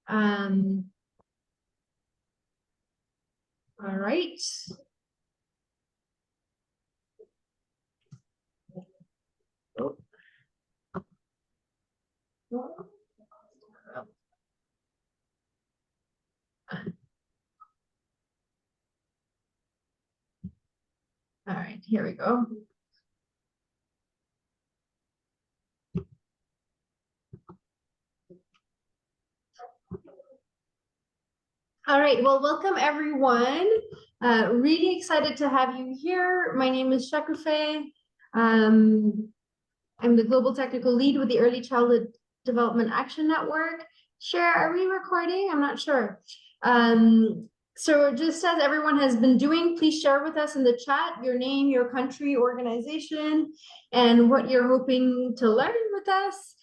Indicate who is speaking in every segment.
Speaker 1: All right. All right, here we go. All right, well, welcome everyone. Really excited to have you here. My name is Shakufe. I'm the Global Technical Lead with the Early Childhood Development Action Network. Share, are we recording? I'm not sure. So just as everyone has been doing, please share with us in the chat your name, your country, organization, and what you're hoping to learn with us.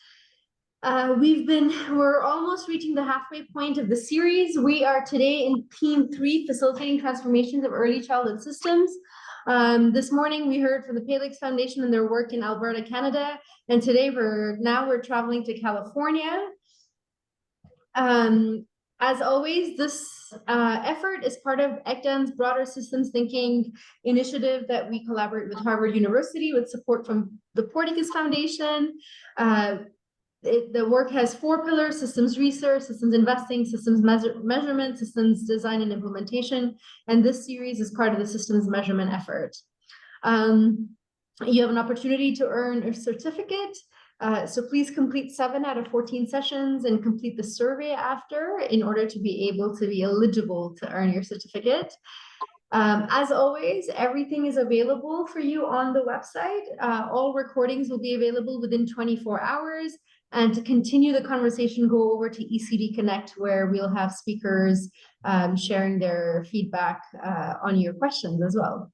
Speaker 1: We're almost reaching the halfway point of the series. We are today in Theme 3, Facilitating Transformations of Early Childhood Systems. This morning we heard from the Palix Foundation and their work in Alberta, Canada, and today we're traveling to California. As always, this effort is part of ECDAN's broader systems thinking initiative that we collaborate with Harvard University with support from the Porticus Foundation. The work has 4 pillars: systems research, systems investing, systems measurement, systems design and implementation. And this series is part of the systems measurement effort. You have an opportunity to earn a certificate. So please complete 7 out of 14 sessions and complete the survey after in order to be able to be eligible to earn your certificate. As always, everything is available for you on the website. All recordings will be available within 24 hours. And to continue the conversation, go over to ECD Connect, where we'll have speakers sharing their feedback on your questions as well.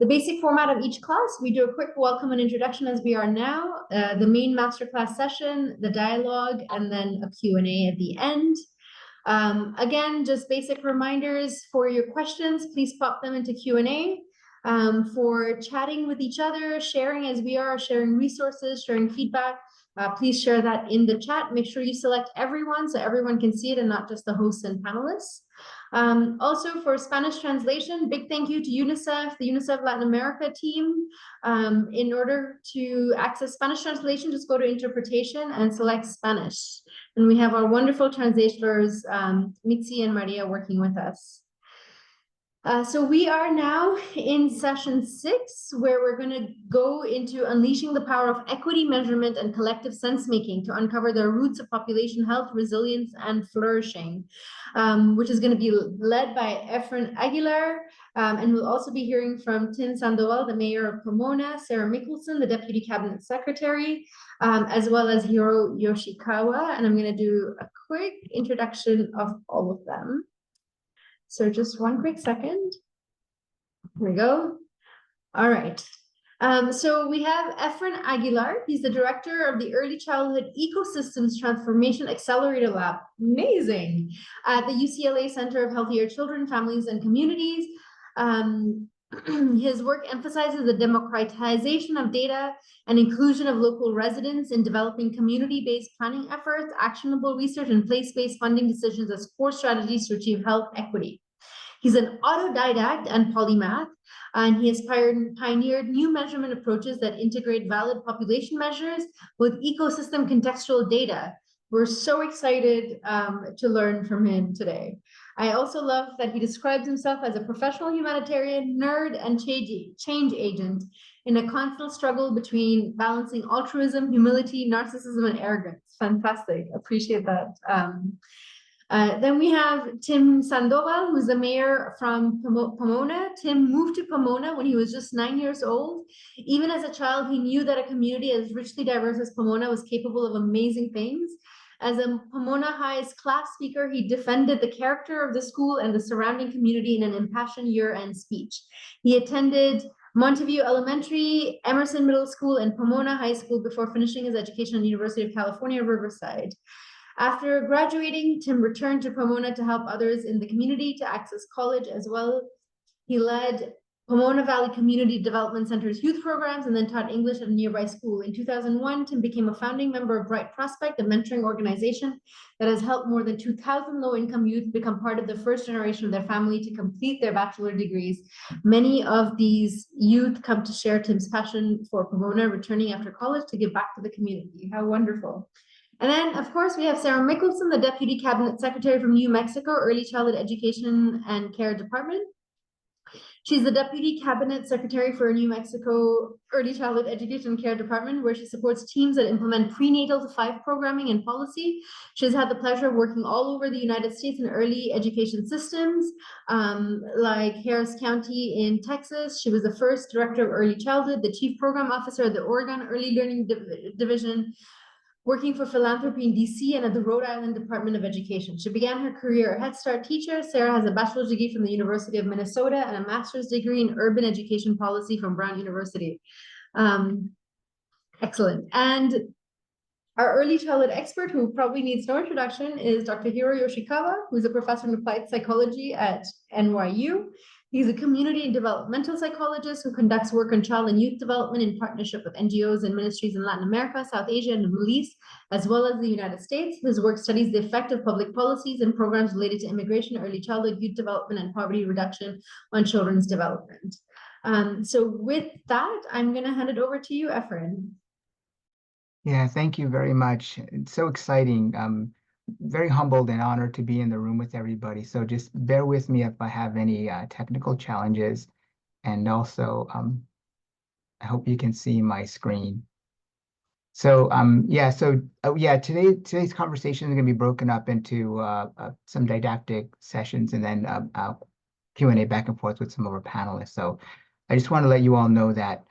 Speaker 1: The basic format of each class, we do a quick welcome and introduction as we are now, the main masterclass session, the dialogue, and then a Q&A at the end. Again, just basic reminders for your questions, please pop them into Q&A. For chatting with each other, sharing as we are, sharing resources, sharing feedback, please share that in the chat. Make sure you select everyone so everyone can see it and not just the hosts and panelists. Also for Spanish translation, big thank you to UNICEF, the UNICEF Latin America team. In order to access Spanish translation, just go to interpretation and select Spanish. And we have our wonderful translators, Mitzi and Maria, working with us. So we are now in session 6, where we're going to go into unleashing the power of equity measurement and collective sense making to uncover the roots of population health, resilience, and flourishing, which is going to be led by Efren Aguilar. And we'll also be hearing from Tim Sandoval, the mayor of Pomona, Sarah Mickelson, the deputy cabinet secretary, as well as Hiro Yoshikawa. And I'm going to do a quick introduction of all of them. So just one quick second. Here we go. All right. So we have Efren Aguilar. He's the director of the Early Childhood Ecosystems Transformation Accelerator Lab. Amazing. At the UCLA Center of Healthier Children, Families, and Communities. His work emphasizes the democratization of data and inclusion of local residents in developing community-based planning efforts, actionable research, and place-based funding decisions as core strategies to achieve health equity. He's an autodidact and polymath, and he has pioneered new measurement approaches that integrate valid population measures with ecosystem contextual data. We're so excited to learn from him today. I also love that he describes himself as a professional humanitarian, nerd, and change agent in a constant struggle between balancing altruism, humility, narcissism, and arrogance. Fantastic. Appreciate that. Then we have Tim Sandoval, who's the mayor from Pomona. Tim moved to Pomona when he was just 9 years old. Even as a child, he knew that a community as richly diverse as Pomona was capable of amazing things. As a Pomona High's class speaker, he defended the character of the school and the surrounding community in an impassioned year-end speech. He attended Monteview Elementary, Emerson Middle School, and Pomona High School before finishing his education at the University of California, Riverside. After graduating, Tim returned to Pomona to help others in the community to access college as well. He led Pomona Valley Community Development Center's youth programs, and then taught English at a nearby school. In 2001, Tim became a founding member of Bright Prospect, a mentoring organization that has helped more than 2,000 low-income youth become part of the first generation of their family to complete their bachelor degrees. Many of these youth come to share Tim's passion for Pomona, returning after college to give back to the community. How wonderful. And then, of course, we have Sarah Mickelson, the Deputy Cabinet Secretary from New Mexico Early Childhood Education and Care Department. She's the Deputy Cabinet Secretary for New Mexico Early Childhood Education and Care Department, where she supports teams that implement prenatal to 5 programming and policy. She's had the pleasure of working all over the United States in early education systems, like Harris County in Texas. She was the first Director of Early Childhood, the Chief Program Officer of the Oregon Early Learning Division, working for philanthropy in DC and at the Rhode Island Department of Education. She began her career a Head Start teacher. Sarah has a bachelor's degree from the University of Minnesota and a master's degree in urban education policy from Brown University. Excellent. And our early childhood expert, who probably needs no introduction, is Dr. Hiro Yoshikawa, who's a professor in applied psychology at NYU. He's a community and developmental psychologist who conducts work on child and youth development in partnership with NGOs and ministries in Latin America, South Asia, and the Middle East, as well as the United States. His work studies the effect of public policies and programs related to immigration, early childhood, youth development, and poverty reduction on children's development. So with that, I'm going to hand it over to you, Efren.
Speaker 2: Yeah, thank you very much. It's so exciting. Very humbled and honored to be in the room with everybody. So just bear with me if I have any technical challenges. And also, I hope you can see my screen. So today's conversation is going to be broken up into some didactic sessions and then Q&A back and forth with some of our panelists. So I just want to let you all know that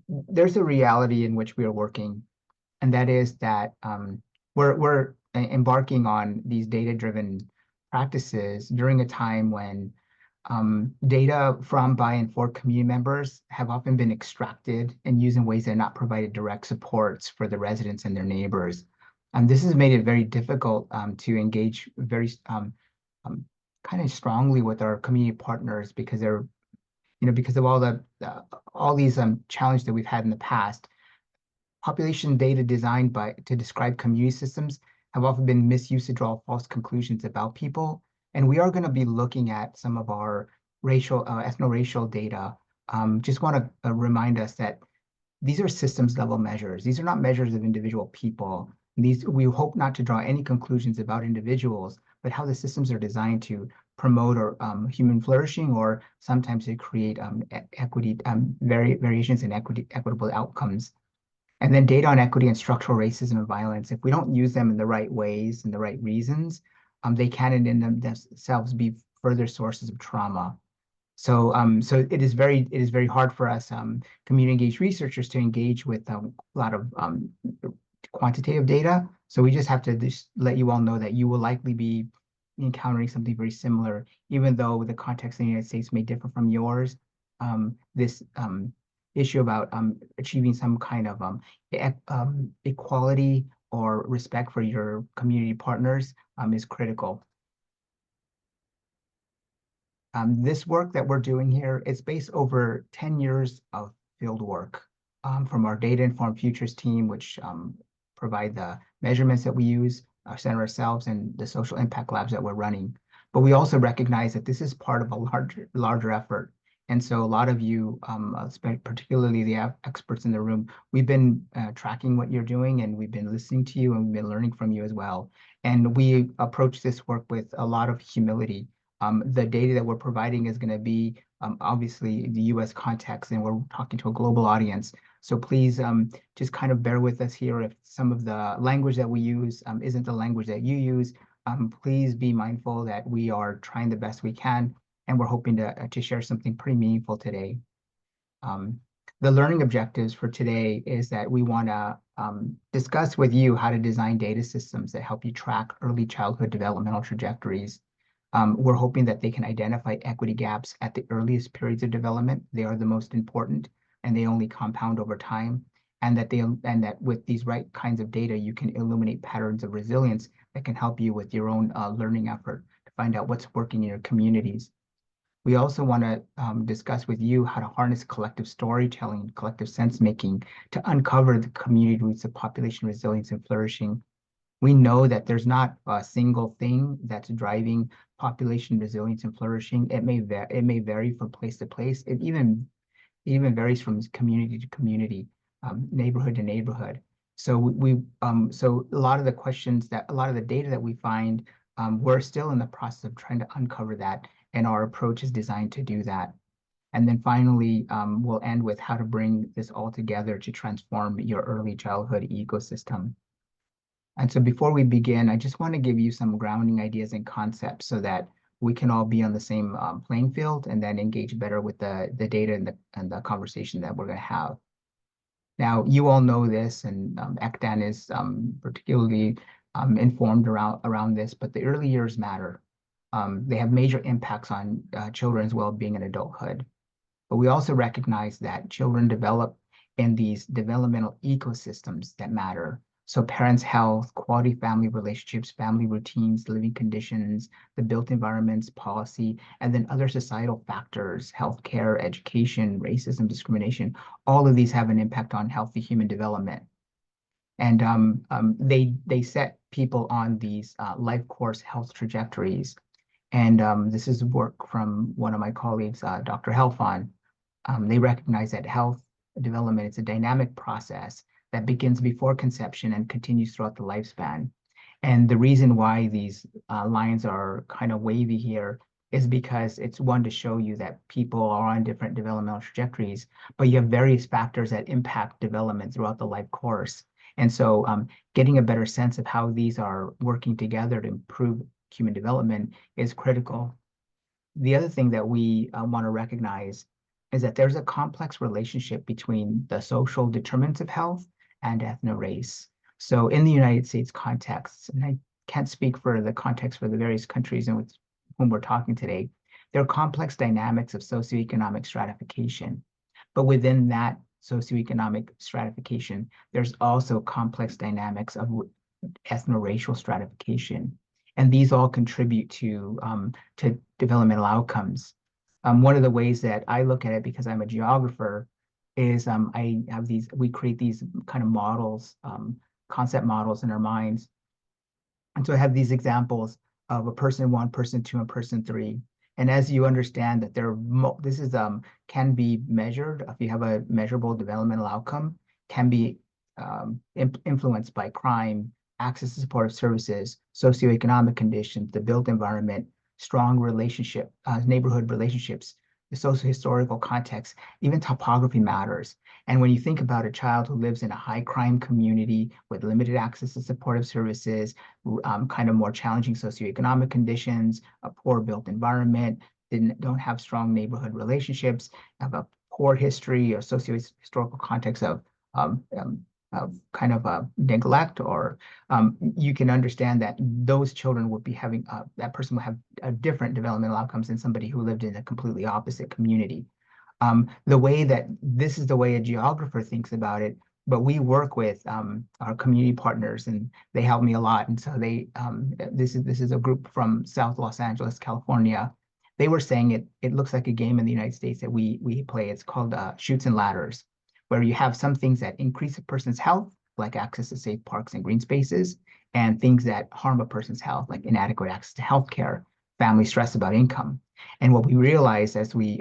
Speaker 2: there's a reality in which we are working, and that is that we're embarking on these data-driven practices during a time when data from, by, and for community members have often been extracted and used in ways that have not provided direct supports for the residents and their neighbors. This has made it very difficult to engage very kind of strongly with our community partners because they're, because of all these challenges that we've had in the past. Population data designed to describe community systems have often been misused to draw false conclusions about people. And we are going to be looking at some of our ethno-racial data. Just want to remind us that these are systems level measures. These are not measures of individual people. We hope not to draw any conclusions about individuals, but how the systems are designed to promote or human flourishing, or sometimes to create equity, variations in equitable outcomes. And then data on equity and structural racism and violence, if we don't use them in the right ways and the right reasons, they can in themselves be further sources of trauma. So it is very hard for us community engaged researchers to engage with a lot of quantitative data. So we just have to just let you all know that you will likely be encountering something very similar, even though the context in the United States may differ from yours. This issue about achieving some kind of equality or respect for your community partners is critical. This work that we're doing here is based over 10 years of field work from our data-informed futures team, which provide the measurements that we use, our center ourselves, and the social impact labs that we're running. But we also recognize that this is part of a larger effort. And so a lot of you, particularly the experts in the room, we've been tracking what you're doing, and we've been listening to you, and we've been learning from you as well. And we approach this work with a lot of humility. The data that we're providing is going to be obviously the US context, and we're talking to a global audience. So please just kind of bear with us here if some of the language that we use isn't the language that you use. Please be mindful that we are trying the best we can, and we're hoping to share something pretty meaningful today. The learning objectives for today is that we want to discuss with you how to design data systems that help you track early childhood developmental trajectories. We're hoping that they can identify equity gaps at the earliest periods of development. They are the most important, and they only compound over time. And that with these right kinds of data, you can illuminate patterns of resilience that can help you with your own learning effort to find out what's working in your communities. We also want to discuss with you how to harness collective storytelling, collective sense making to uncover the community roots of population resilience and flourishing. We know that there's not a single thing that's driving population resilience and flourishing. It may vary from place to place. It even varies from community to community, neighborhood to neighborhood. So so a lot of the data that we find, we're still in the process of trying to uncover that, and our approach is designed to do that. And then finally, we'll end with how to bring this all together to transform your early childhood ecosystem. And so before we begin, I just want to give you some grounding ideas and concepts so that we can all be on the same playing field and then engage better with the data and the conversation that we're going to have. Now, you all know this, and Ekdan is particularly informed around this, but the early years matter. They have major impacts on children's well-being and adulthood. But we also recognize that children develop in these developmental ecosystems that matter. So parents' health, quality family relationships, family routines, living conditions, the built environments, policy, and then other societal factors, healthcare, education, racism, discrimination, all of these have an impact on healthy human development. And they set people on these life course health trajectories. And this is work from one of my colleagues, Dr. Helfand. They recognize that health development is a dynamic process that begins before conception and continues throughout the lifespan. And the reason why these lines are kind of wavy here is because it's one to show you that people are on different developmental trajectories, but you have various factors that impact development throughout the life course. And so getting a better sense of how these are working together to improve human development is critical. The other thing that we want to recognize is that there's a complex relationship between the social determinants of health and ethno-race. So in the United States context, and I can't speak for the context for the various countries in which whom we're talking today, there are complex dynamics of socioeconomic stratification. But within that socioeconomic stratification, there's also complex dynamics of ethno-racial stratification. And these all contribute to developmental outcomes. One of the ways that I look at it, because I'm a geographer, is we create these kind of models, concept models in our minds. And so I have these examples of a person one, person two, and person three. And as you understand that this is can be measured, if you have a measurable developmental outcome, can be influenced by crime, access to supportive services, socioeconomic conditions, the built environment, strong relationship, neighborhood relationships, the socio-historical context, even topography matters. And when you think about a child who lives in a high crime community with limited access to supportive services, kind of more challenging socioeconomic conditions, a poor built environment, don't have strong neighborhood relationships, have a poor history or socio-historical context of kind of a neglect, or you can understand that those children would be having, that person will have a different developmental outcomes than somebody who lived in a completely opposite community. The way that this is the way a geographer thinks about it, but we work with our community partners, and they help me a lot. And so this is a group from South Los Angeles, California. They were saying it looks like a game in the United States that we play. It's called Chutes and Ladders, where you have some things that increase a person's health, like access to safe parks and green spaces, and things that harm a person's health, like inadequate access to healthcare, family stress about income. And what we realize as we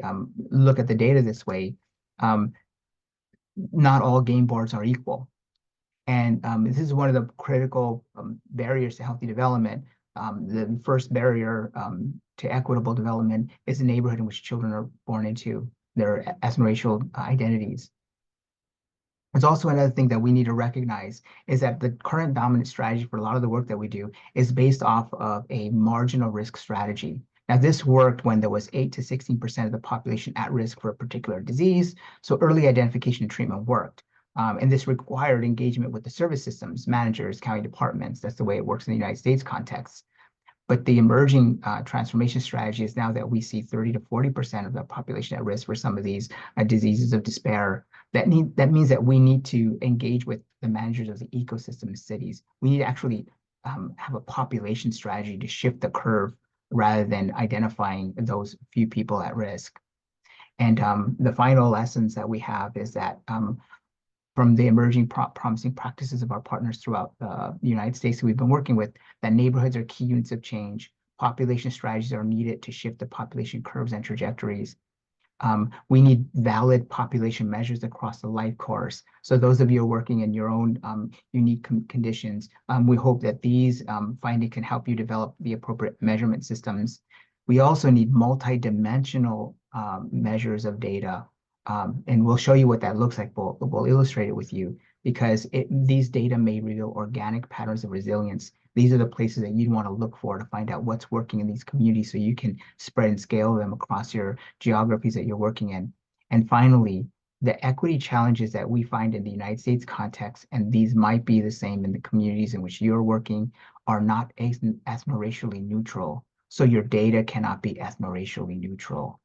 Speaker 2: look at the data this way, not all game boards are equal. And this is one of the critical barriers to healthy development. The first barrier to equitable development is the neighborhood in which children are born into, their ethno-racial identities. There's also another thing that we need to recognize is that the current dominant strategy for a lot of the work that we do is based off of a marginal risk strategy. Now, this worked when there was 8 to 16% of the population at risk for a particular disease, so early identification and treatment worked. And this required engagement with the service systems, managers, county departments. That's the way it works in the United States context. But the emerging transformation strategy is now that we see 30 to 40% of the population at risk for some of these diseases of despair. That means that we need to engage with the managers of the ecosystem of cities. We need to actually have a population strategy to shift the curve rather than identifying those few people at risk. And the final lessons that we have is that from the emerging promising practices of our partners throughout the United States that we've been working with, that neighborhoods are key units of change. Population strategies are needed to shift the population curves and trajectories. We need valid population measures across the life course. So those of you who are working in your own unique conditions, we hope that these findings can help you develop the appropriate measurement systems. We also need multi-dimensional measures of data. And we'll show you what that looks like. We'll illustrate it with you because these data may reveal organic patterns of resilience. These are the places that you'd want to look for to find out what's working in these communities so you can spread and scale them across your geographies that you're working in. And finally, the equity challenges that we find in the United States context, and these might be the same in the communities in which you're working, are not ethno-racially neutral. So your data cannot be ethno-racially neutral.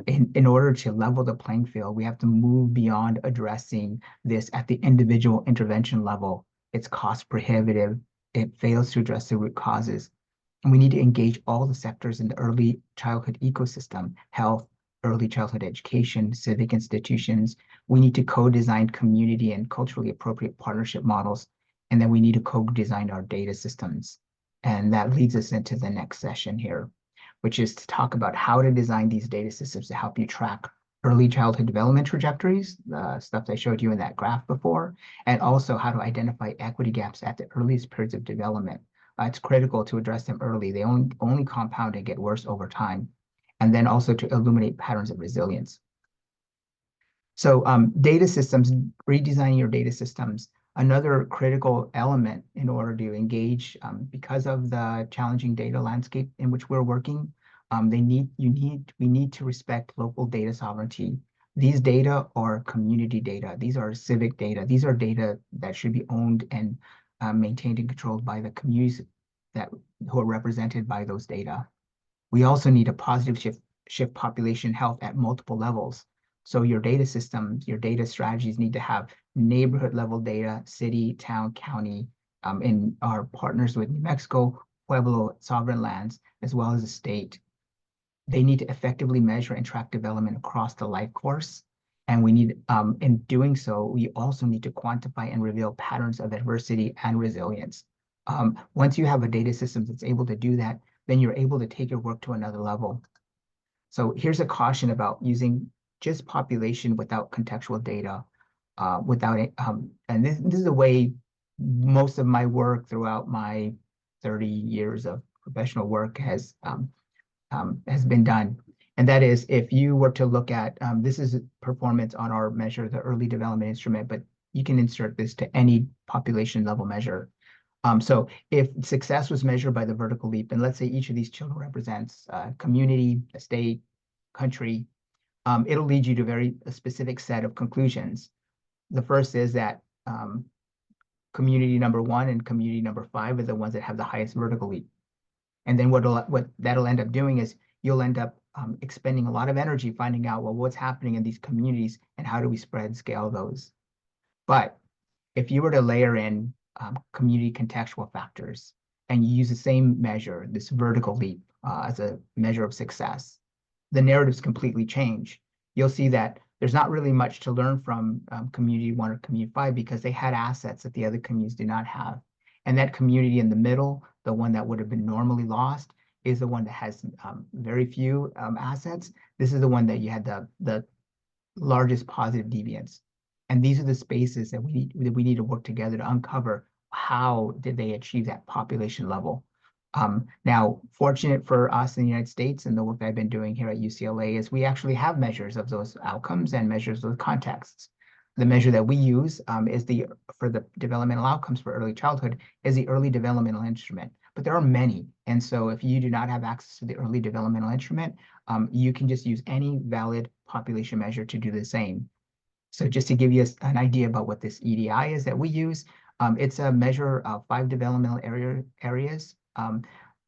Speaker 2: In order to level the playing field, we have to move beyond addressing this at the individual intervention level. It's cost prohibitive. It fails to address the root causes. And we need to engage all the sectors in the early childhood ecosystem, health, early childhood education, civic institutions. We need to co-design community and culturally appropriate partnership models. And then we need to co-design our data systems. And that leads us into the next session here, which is to talk about how to design these data systems to help you track early childhood development trajectories, the stuff I showed you in that graph before, and also how to identify equity gaps at the earliest periods of development. It's critical to address them early. They only compound and get worse over time. And then also to illuminate patterns of resilience. So data systems, redesigning your data systems, another critical element in order to engage, because of the challenging data landscape in which we're working, we need to respect local data sovereignty. These data are community data. These are civic data. These are data that should be owned and maintained and controlled by the communities who are represented by those data. We also need a positive shift population health at multiple levels. So your data systems, your data strategies need to have neighborhood level data, city, town, county, in our partners with New Mexico, Pueblo, sovereign lands, as well as the state. They need to effectively measure and track development across the life course. And we need, in doing so, we also need to quantify and reveal patterns of adversity and resilience. Once you have a data system that's able to do that, then you're able to take your work to another level. So here's a caution about using just population without contextual data, and this is the way most of my work throughout my 30 years of professional work has been done. And that is, if you were to look at, this is performance on our measure, the early development instrument, but you can insert this to any population level measure. So if success was measured by the vertical leap, and let's say each of these children represents a community, a state, country, it'll lead you to a specific set of conclusions. The first is that community number 1 and community number 5 are the ones that have the highest vertical leap. And then what that'll end up doing is you'll end up expending a lot of energy finding out, well, what's happening in these communities and how do we spread and scale those. But if you were to layer in community contextual factors and you use the same measure, this vertical leap, as a measure of success, the narratives completely change. You'll see that there's not really much to learn from community 1 or community 5 because they had assets that the other communities do not have. And that community in the middle, the one that would have been normally lost, is the one that has very few assets. This is the one that you had the largest positive deviance. And these are the spaces that we need to work together to uncover how did they achieve that population level. Now, fortunate for us in the United States and the work that I've been doing here at UCLA is we actually have measures of those outcomes and measures of contexts. The measure that we use for the developmental outcomes for early childhood is the early developmental instrument. But there are many. And so if you do not have access to the early developmental instrument, you can just use any valid population measure to do the same. So just to give you an idea about what this EDI is that we use, it's a measure of 5 developmental areas: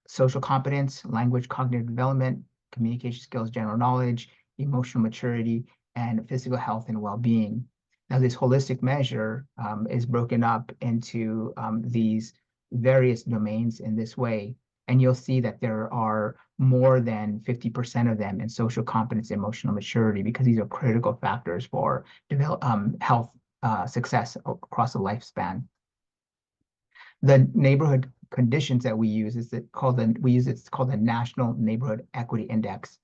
Speaker 2: social competence, language, cognitive development, communication skills, general knowledge, emotional maturity, and physical health and well-being. Now, this holistic measure is broken up into these various domains in this way. And you'll see that there are more than 50% of them in social competence, emotional maturity, because these are critical factors for health success across the lifespan. The neighborhood conditions that we use is called the National Neighborhood Equity Index.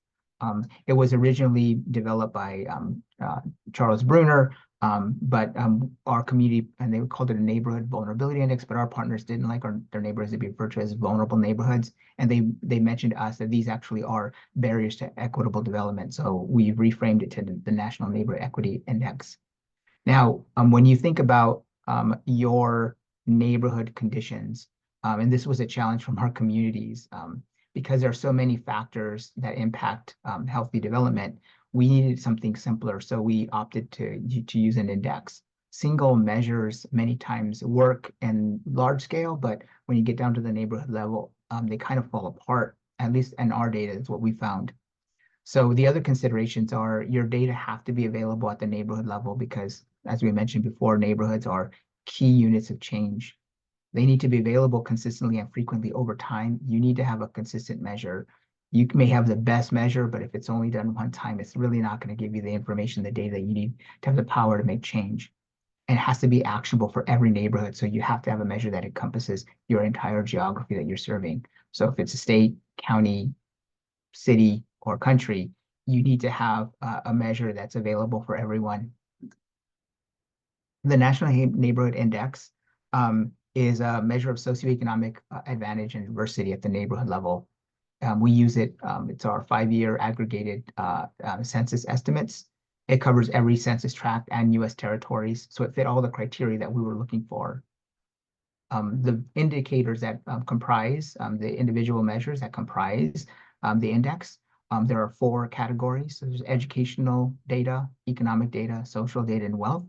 Speaker 2: It was originally developed by Charles Bruner, but our community, and they called it a neighborhood vulnerability index, but our partners didn't like their neighborhoods to be referred to as vulnerable neighborhoods. And they mentioned to us that these actually are barriers to equitable development. So we reframed it to the National Neighborhood Equity Index. Now, when you think about your neighborhood conditions, and this was a challenge from our communities, because there are so many factors that impact healthy development, we needed something simpler. So we opted to use an index. Single measures many times work in large scale, but when you get down to the neighborhood level, they kind of fall apart. At least in our data is what we found. So the other considerations are your data have to be available at the neighborhood level because, as we mentioned before, neighborhoods are key units of change. They need to be available consistently and frequently over time. You need to have a consistent measure. You may have the best measure, but if it's only done one time, it's really not going to give you the information, the data you need to have the power to make change. And it has to be actionable for every neighborhood. So you have to have a measure that encompasses your entire geography that you're serving. So if it's a state, county, city, or country, you need to have a measure that's available for everyone. The National Neighborhood Index is a measure of socioeconomic advantage and diversity at the neighborhood level. We use it, it's our 5-year aggregated census estimates. It covers every census tract and US territories, so it fit all the criteria that we were looking for. The indicators that comprise, the individual measures that comprise the index, there are 4 categories. So there's educational data, economic data, social data, and wealth.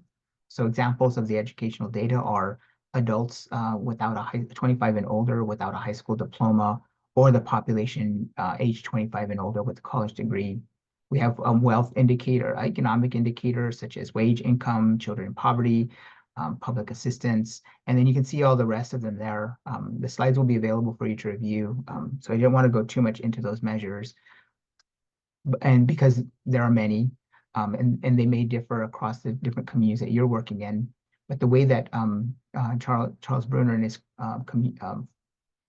Speaker 2: So examples of the educational data are adults without 25 and older without a high school diploma, or the population age 25 and older with a college degree. We have wealth indicator, economic indicators such as wage income, children in poverty, public assistance, and then you can see all the rest of them there. The slides will be available for you to review. So I don't want to go too much into those measures, and because there are many, and they may differ across the different communities that you're working in. But the way that Charles Bruner and his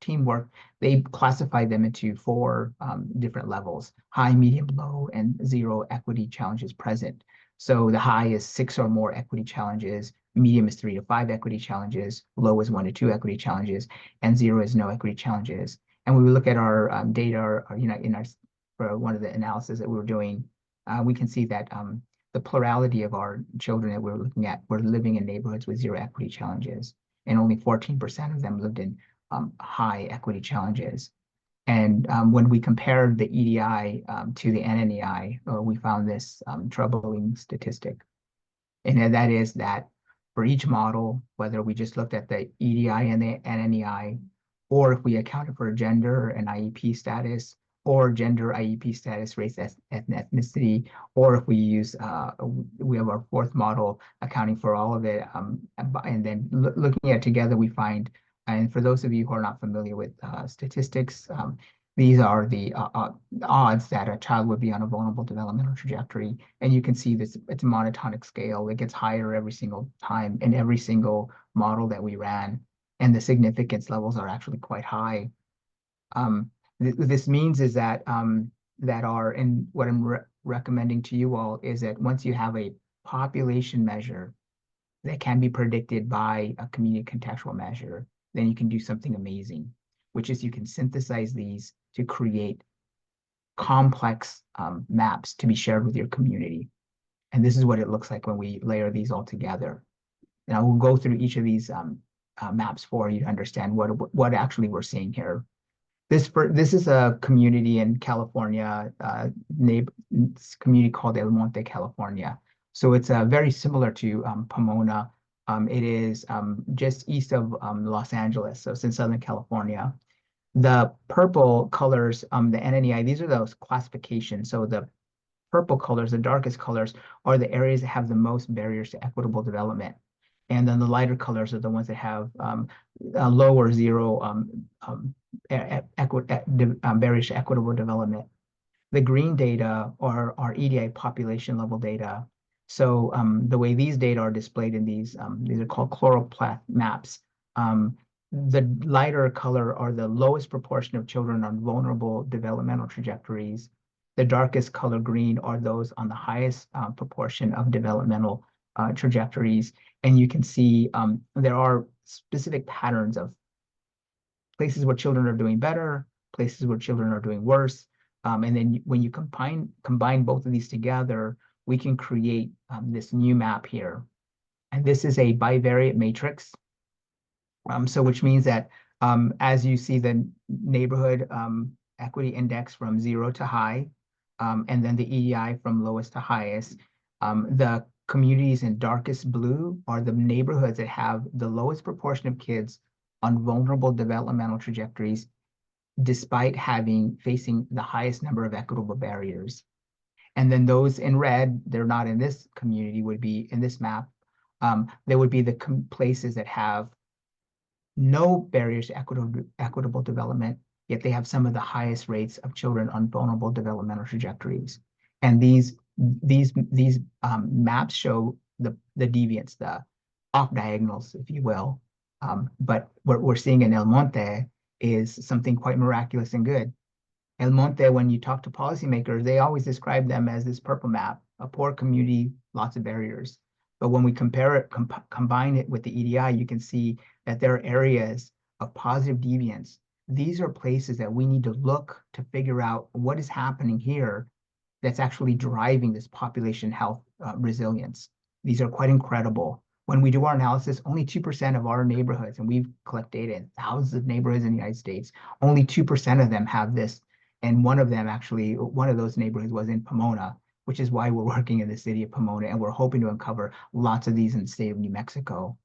Speaker 2: teamwork, they classify them into 4 different levels: high, medium, low, and 0 equity challenges present. So the high is 6 or more equity challenges, medium is 3 to 5 equity challenges, low is 1 to 2 equity challenges, and 0 is no equity challenges. And when we look at our data, or, in our for one of the analysis that we were doing, we can see that the plurality of our children that we were looking at were living in neighborhoods with 0 equity challenges, and only 14% of them lived in high equity challenges. And when we compared the EDI to the NNEI, we found this troubling statistic. And that is that for each model, whether we just looked at the EDI and the NNEI, or if we accounted for gender and IEP status, or gender, IEP status, race, ethnicity, or if we use, we have our 4th model accounting for all of it, and then looking at together, we find, and for those of you who are not familiar with statistics, these are the odds that a child would be on a vulnerable developmental trajectory. And you can see this, it's a monotonic scale. It gets higher every single time in every single model that we ran. And the significance levels are actually quite high. This means is that and what I'm recommending to you all is that once you have a population measure that can be predicted by a community contextual measure, then you can do something amazing, which is you can synthesize these to create complex maps to be shared with your community. And this is what it looks like when we layer these all together. And I will go through each of these maps for you to understand what actually we're seeing here. This is a community in California, community called El Monte, California. So it's very similar to Pomona. It is just east of Los Angeles, so it's in Southern California. The purple colors, the NNEI, these are those classifications. So the purple colors, the darkest colors, are the areas that have the most barriers to equitable development. And then the lighter colors are the ones that have a low or zero barriers to equitable development. The green data are our EDI population level data. So the way these data are displayed in these are called chloroplast maps. The lighter color are the lowest proportion of children on vulnerable developmental trajectories. The darkest color green are those on the highest proportion of developmental trajectories. And you can see there are specific patterns of places where children are doing better, places where children are doing worse. And then when you combine both of these together, we can create this new map here. And this is a bivariate matrix. So which means that as you see the neighborhood equity index from 0 to high, and then the EDI from lowest to highest, the communities in darkest blue are the neighborhoods that have the lowest proportion of kids on vulnerable developmental trajectories, despite facing the highest number of equitable barriers. And then those in red, they're not in this community, would be in this map. They would be the places that have no barriers to equitable development, yet they have some of the highest rates of children on vulnerable developmental trajectories. And these maps show the deviance, the off diagonals, if you will. But what we're seeing in El Monte is something quite miraculous and good. El Monte, when you talk to policymakers, they always describe them as this purple map, a poor community, lots of barriers. But when we compare it, combine it with the EDI, you can see that there are areas of positive deviance. These are places that we need to look to figure out what is happening here that's actually driving this population health resilience. These are quite incredible. When we do our analysis, only 2% of our neighborhoods, and we've collected data in thousands of neighborhoods in the United States, only 2% of them have this. And one of those neighborhoods was in Pomona, which is why we're working in the city of Pomona, and we're hoping to uncover lots of these in the state of New Mexico.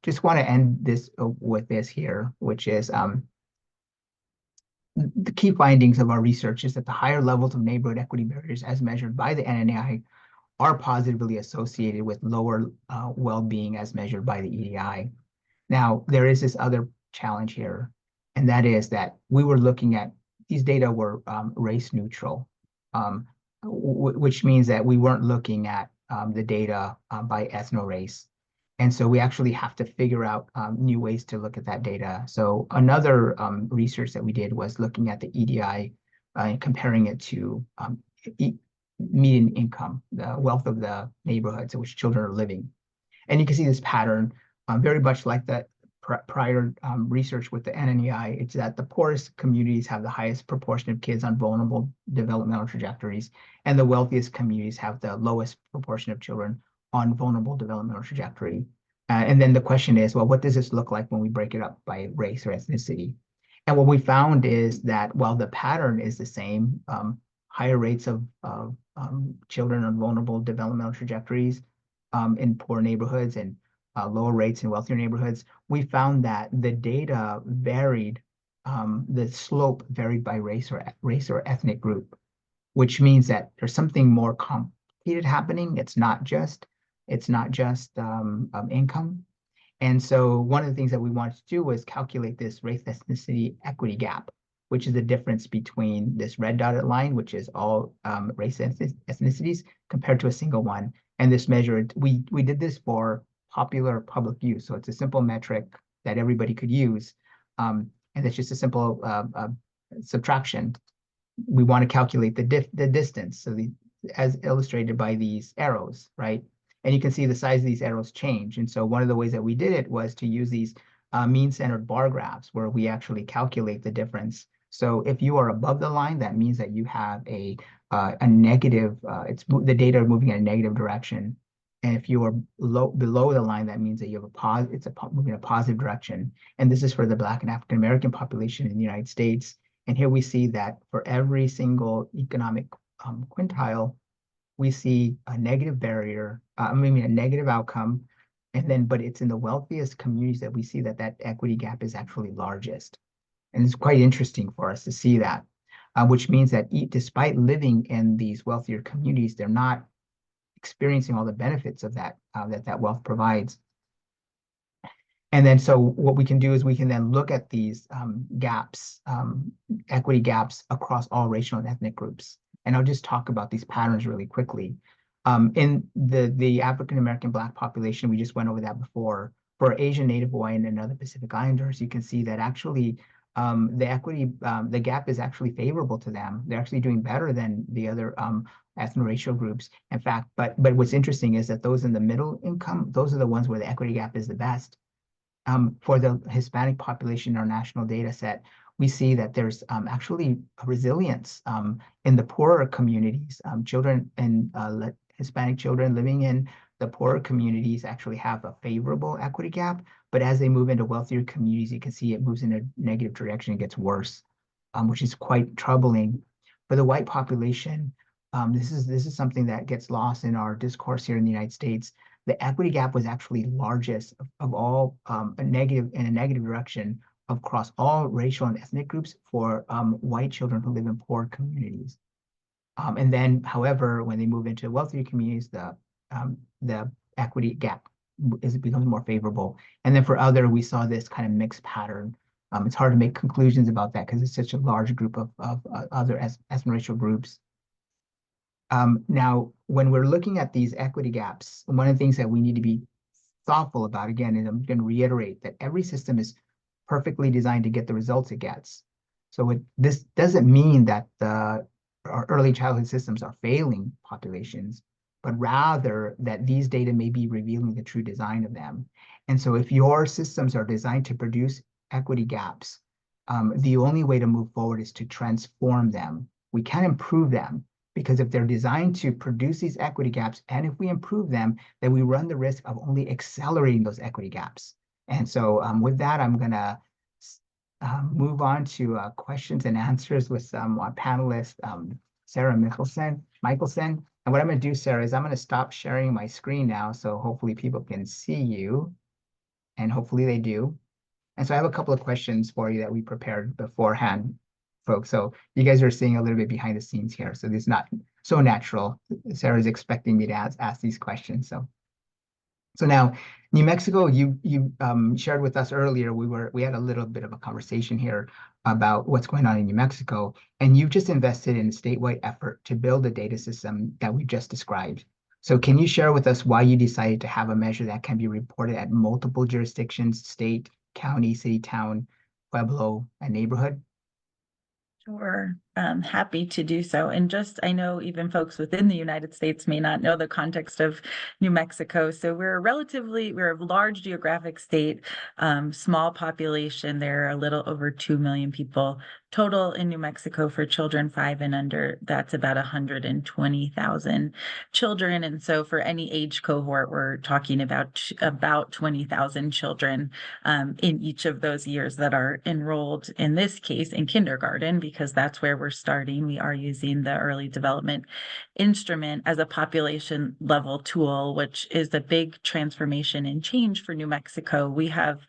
Speaker 2: Just want to end this with this here, which is the key findings of our research is that the higher levels of neighborhood equity barriers as measured by the NNI are positively associated with lower well-being as measured by the EDI. Now, there is this other challenge here, and that is that we were looking at, these data were race neutral, which means that we weren't looking at the data by ethno-race. And so we actually have to figure out new ways to look at that data. So another research that we did was looking at the EDI and comparing it to median income, the wealth of the neighborhoods in which children are living. And you can see this pattern very much like that prior research with the NNEI. It's that the poorest communities have the highest proportion of kids on vulnerable developmental trajectories, and the wealthiest communities have the lowest proportion of children on vulnerable developmental trajectory. And then the question is, well, what does this look like when we break it up by race or ethnicity? And what we found is that while the pattern is the same, higher rates of children on vulnerable developmental trajectories in poor neighborhoods and lower rates in wealthier neighborhoods, we found that the data varied, the slope varied by race or ethnic group, which means that there's something more complicated happening. It's not just income. And so one of the things that we wanted to do was calculate this race ethnicity equity gap, which is the difference between this red dotted line, which is all race ethnicities, compared to a single one. And this measured, we did this for popular public use. So it's a simple metric that everybody could use. And it's just a simple subtraction. We want to calculate the distance. So as illustrated by these arrows, right? And you can see the size of these arrows change. And so one of the ways that we did it was to use these mean-centered bar graphs where we actually calculate the difference. So if you are above the line, that means that you have a negative, the data are moving in a negative direction. And if you are below the line, that means that you have moving in a positive direction. And this is for the Black and African American population in the United States. And here we see that for every single economic quintile, we see a negative barrier, a negative outcome, but it's in the wealthiest communities that we see that equity gap is actually largest. And it's quite interesting for us to see that, which means that despite living in these wealthier communities, they're not experiencing all the benefits of that that wealth provides. And then so what we can do is we can then look at these gaps, equity gaps across all racial and ethnic groups. And I'll just talk about these patterns really quickly. In the African American Black population, we just went over that before. For Asian, Native Hawaiian, and other Pacific Islanders, you can see that actually the gap is actually favorable to them. They're actually doing better than the other ethno-racial groups. In fact, but what's interesting is that those in the middle income, those are the ones where the equity gap is the best. For the Hispanic population in our national data set, we see that there's actually a resilience in the poorer communities. Children and Hispanic children living in the poorer communities actually have a favorable equity gap, but as they move into wealthier communities, you can see it moves in a negative direction and gets worse, which is quite troubling. For the white population, this is something that gets lost in our discourse here in the United States. The equity gap was actually largest of all in a negative direction across all racial and ethnic groups for white children who live in poor communities. And then, however, when they move into wealthier communities, the equity gap becomes more favorable. And then for other, we saw this kind of mixed pattern. It's hard to make conclusions about that because it's such a large group of other ethno-racial groups. Now, when we're looking at these equity gaps, one of the things that we need to be thoughtful about, again, and I'm going to reiterate that every system is perfectly designed to get the results it gets. So this doesn't mean that our early childhood systems are failing populations, but rather that these data may be revealing the true design of them. And so if your systems are designed to produce equity gaps, the only way to move forward is to transform them. We can improve them, because if they're designed to produce these equity gaps, and if we improve them, then we run the risk of only accelerating those equity gaps. And so with that, I'm going to move on to questions and answers with our panelist, Sarah Michelson. And what I'm going to do, Sarah, is I'm going to stop sharing my screen now, so hopefully people can see you, and hopefully they do. And so I have a couple of questions for you that we prepared beforehand, folks. So you guys are seeing a little bit behind the scenes here. So this is not so natural. Sarah's expecting me to ask these questions. So now, New Mexico, you shared with us earlier, we had a little bit of a conversation here about what's going on in New Mexico, and you've just invested in a statewide effort to build a data system that we just described. So can you share with us why you decided to have a measure that can be reported at multiple jurisdictions, state, county, city, town, pueblo, and neighborhood?
Speaker 3: Sure, happy to do so. And I know even folks within the United States may not know the context of New Mexico. So we're a large geographic state, small population. There are a little over 2 million people total in New Mexico. For children 5 and under, that's about 120,000 children. And so for any age cohort, we're talking about 20,000 children in each of those years that are enrolled, in this case, in kindergarten, because that's where we're starting. We are using the early development instrument as a population level tool, which is a big transformation and change for New Mexico. We have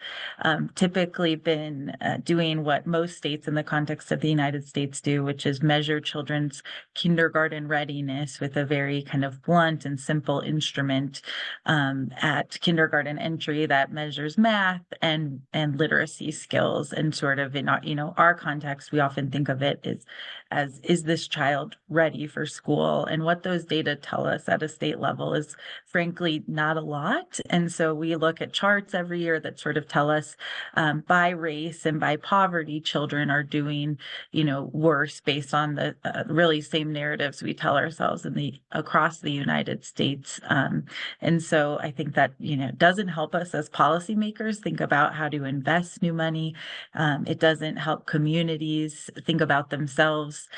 Speaker 3: typically been doing what most states in the context of the United States do, which is measure children's kindergarten readiness with a very kind of blunt and simple instrument at kindergarten entry that measures math and literacy skills. And sort of in our context, we often think of it as is this child ready for school? And what those data tell us at a state level is frankly not a lot. And so we look at charts every year that sort of tell us by race and by poverty, children are doing worse based on the really same narratives we tell ourselves across the United States. And so I think that doesn't help us as policymakers think about how to invest new money. It doesn't help communities think about themselves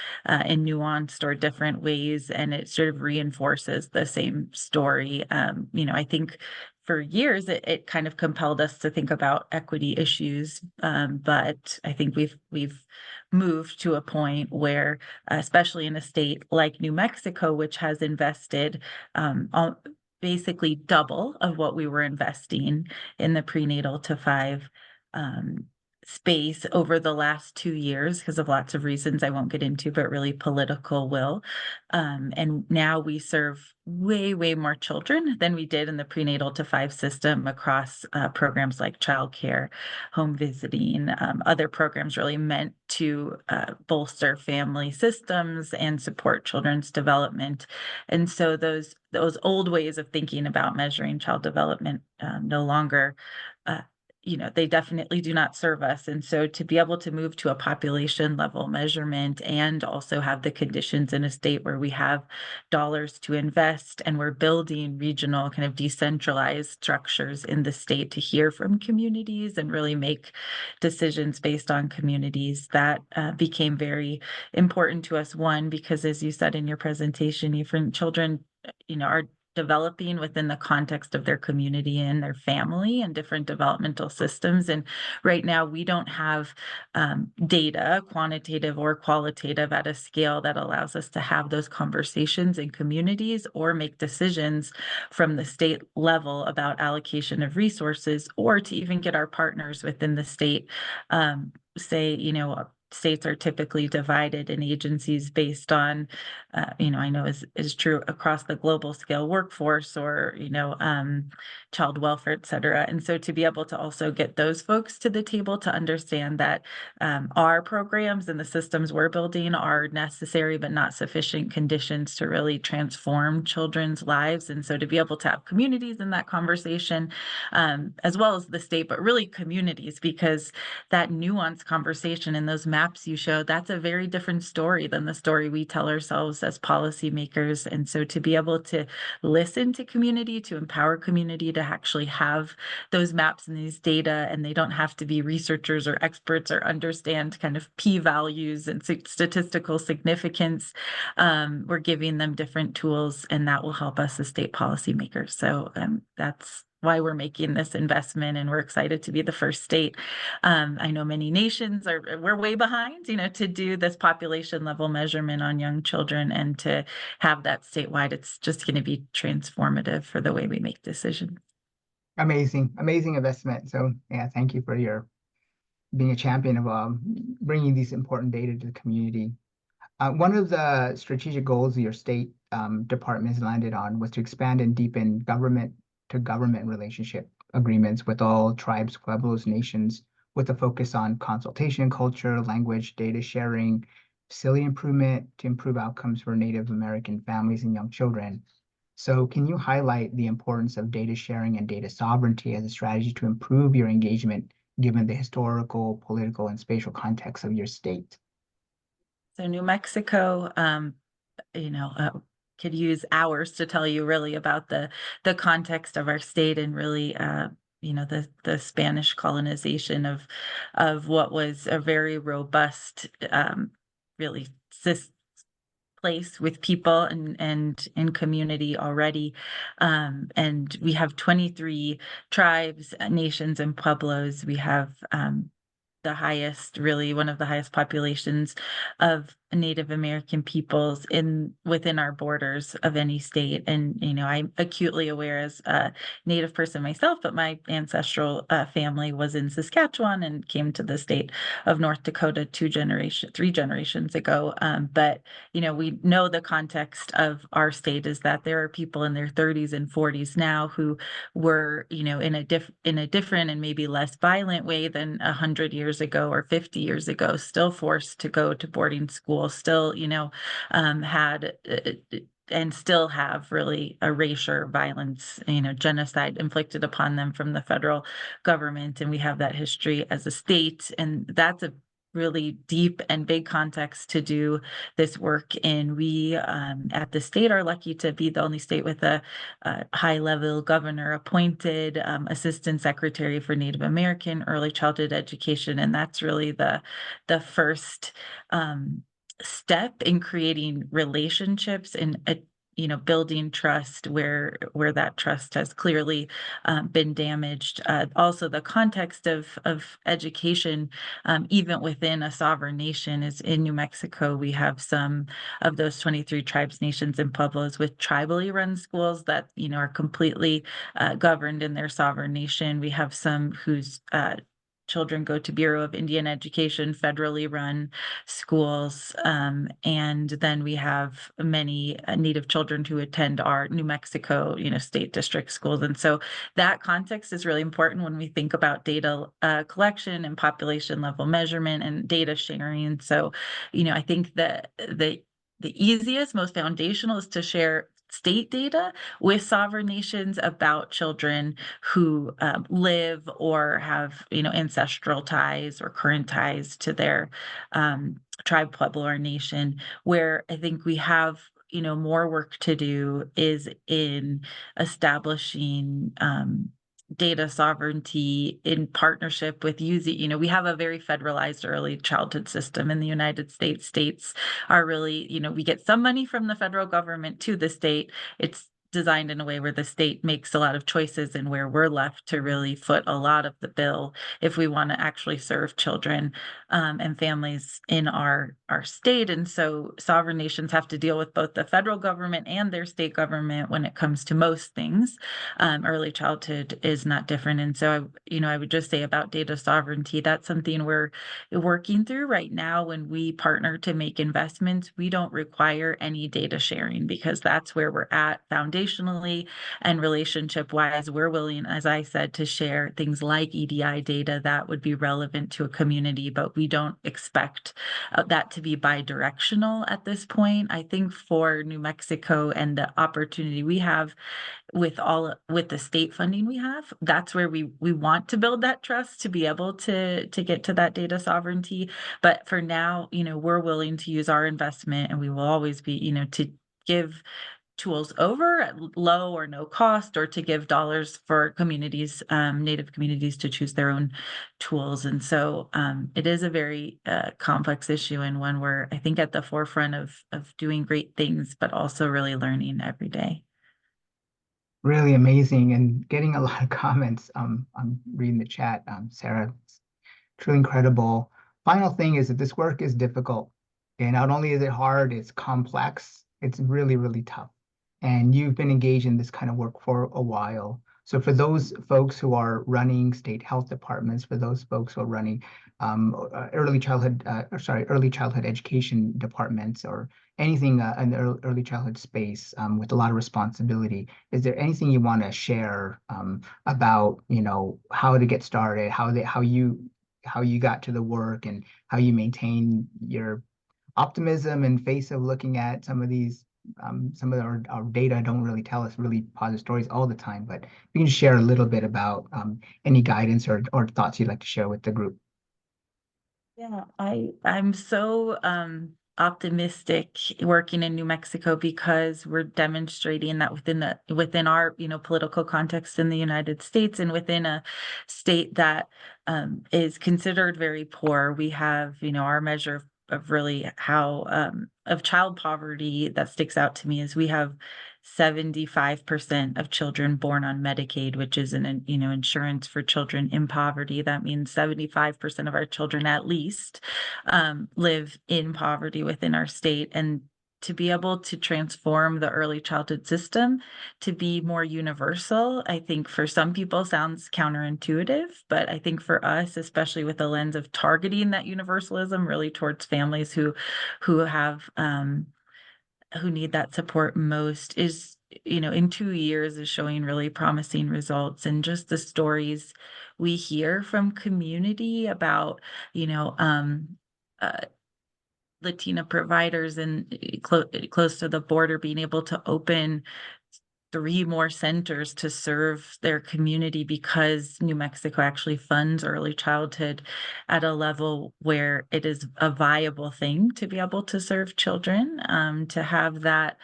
Speaker 3: in nuanced or different ways, and it sort of reinforces the same story. I think for years it kind of compelled us to think about equity issues, but I think we've moved to a point where, especially in a state like New Mexico, which has invested basically double of what we were investing in the prenatal to 5 space over the last 2 years because of lots of reasons I won't get into, but really political will. And now we serve way, way more children than we did in the prenatal to 5 system across programs like childcare, home visiting, other programs really meant to bolster family systems and support children's development. And so those old ways of thinking about measuring child development no longer they definitely do not serve us. And so to be able to move to a population level measurement and also have the conditions in a state where we have dollars to invest and we're building regional kind of decentralized structures in the state to hear from communities and really make decisions based on communities, that became very important to us. One, because as you said in your presentation, different children, are developing within the context of their community and their family and different developmental systems. And right now we don't have data, quantitative or qualitative, at a scale that allows us to have those conversations in communities or make decisions from the state level about allocation of resources, or to even get our partners within the state states are typically divided in agencies based on, I know is true across the global scale workforce or, child welfare, et cetera. And so to be able to also get those folks to the table to understand that our programs and the systems we're building are necessary but not sufficient conditions to really transform children's lives. And so to be able to have communities in that conversation, as well as the state, but really communities, because that nuanced conversation and those maps you showed, that's a very different story than the story we tell ourselves as policymakers. And so to be able to listen to community, to empower community to actually have those maps and these data, and they don't have to be researchers or experts or understand kind of p-values and statistical significance. We're giving them different tools, and that will help us as state policymakers. So that's why we're making this investment, and we're excited to be the first state. I know many nations we're way behind, to do this population level measurement on young children, and to have that statewide, it's just going to be transformative for the way we make decisions.
Speaker 2: Amazing investment. So yeah, thank you for being a champion of bringing these important data to the community. One of the strategic goals your state department has landed on was to expand and deepen government-to-government relationship agreements with all tribes, pueblos, nations, with a focus on consultation culture, language, data sharing, facility improvement to improve outcomes for Native American families and young children. So can you highlight the importance of data sharing and data sovereignty as a strategy to improve your engagement given the historical, political, and spatial context of your state?
Speaker 3: So New Mexico, could use hours to tell you really about the context of our state, and really, the Spanish colonization of what was a very robust, really place with people and in community already. And we have 23 tribes, nations, and pueblos. We have the highest, really one of the highest populations of Native American peoples within our borders of any state. And, I'm acutely aware as a Native person myself, but my ancestral family was in Saskatchewan and came to the state of North Dakota 3 generations ago. But, we know the context of our state is that there are people in their 30s and 40s now who were, in a different and maybe less violent way than 100 years ago or 50 years ago, still forced to go to boarding school, still, had and still have really erasure, violence, genocide inflicted upon them from the federal government. And we have that history as a state. And that's a really deep and big context to do this work in. We at the state are lucky to be the only state with a high-level governor appointed assistant secretary for Native American early childhood education, and that's really the first step in creating relationships and building trust where that trust has clearly been damaged. Also, the context of education, even within a sovereign nation, is in New Mexico. We have some of those 23 tribes, nations, and pueblos with tribally run schools that are completely governed in their sovereign nation. We have some whose children go to Bureau of Indian Education, federally run schools. And then we have many Native children who attend our New Mexico, state district schools. And so that context is really important when we think about data collection and population level measurement and data sharing. So, I think that the easiest, most foundational is to share state data with sovereign nations about children who live or have, ancestral ties or current ties to their tribe, pueblo, or nation. Where I think we have, more work to do is in establishing data sovereignty in partnership with using, we have a very federalized early childhood system in the United States. States are really, we get some money from the federal government to the state. It's designed in a way where the state makes a lot of choices and where we're left to really foot a lot of the bill if we want to actually serve children and families in our state. And so sovereign nations have to deal with both the federal government and their state government when it comes to most things. Early childhood is not different. And so, I would just say about data sovereignty, that's something we're working through right now. When we partner to make investments, we don't require any data sharing because that's where we're at foundationally and relationship wise. We're willing, as I said, to share things like EDI data that would be relevant to a community, but we don't expect that to be bi-directional at this point. I think for New Mexico and the opportunity we have with the state funding we have, that's where we want to build that trust to be able to get to that data sovereignty. But for now, we're willing to use our investment, and we will always be, to give tools over at low or no cost, or to give dollars for communities, Native communities, to choose their own tools. And so it is a very complex issue, and one where I think at the forefront of doing great things, but also really learning every day.
Speaker 2: Really amazing, and getting a lot of comments. I'm reading the chat, Sarah. It's truly incredible. Final thing is that this work is difficult. And not only is it hard, it's complex. It's really, really tough. And you've been engaged in this kind of work for a while. So for those folks who are running state health departments, for those folks who are running early childhood education departments, or anything in the early childhood space with a lot of responsibility, is there anything you want to share about, how to get started, how you got to the work, and how you maintain your optimism in face of looking at some of our data don't really tell us really positive stories all the time. But you can share a little bit about any guidance or thoughts you'd like to share with the group.
Speaker 3: Yeah, I'm so optimistic working in New Mexico, because we're demonstrating that within our political context in the United States, and within a state that is considered very poor, we have our measure of really how of child poverty that sticks out to me is we have 75% of children born on Medicaid, which is an insurance for children in poverty. That means 75% of our children at least live in poverty within our state. And to be able to transform the early childhood system to be more universal, I think for some people sounds counterintuitive, but I think for us, especially with the lens of targeting that universalism really towards families who have who need that support most, is in 2 years is showing really promising results. And just the stories we hear from community about Latina providers and close to the border being able to open 3 more centers to serve their community, because New Mexico actually funds early childhood at a level where it is a viable thing to be able to serve children, to have that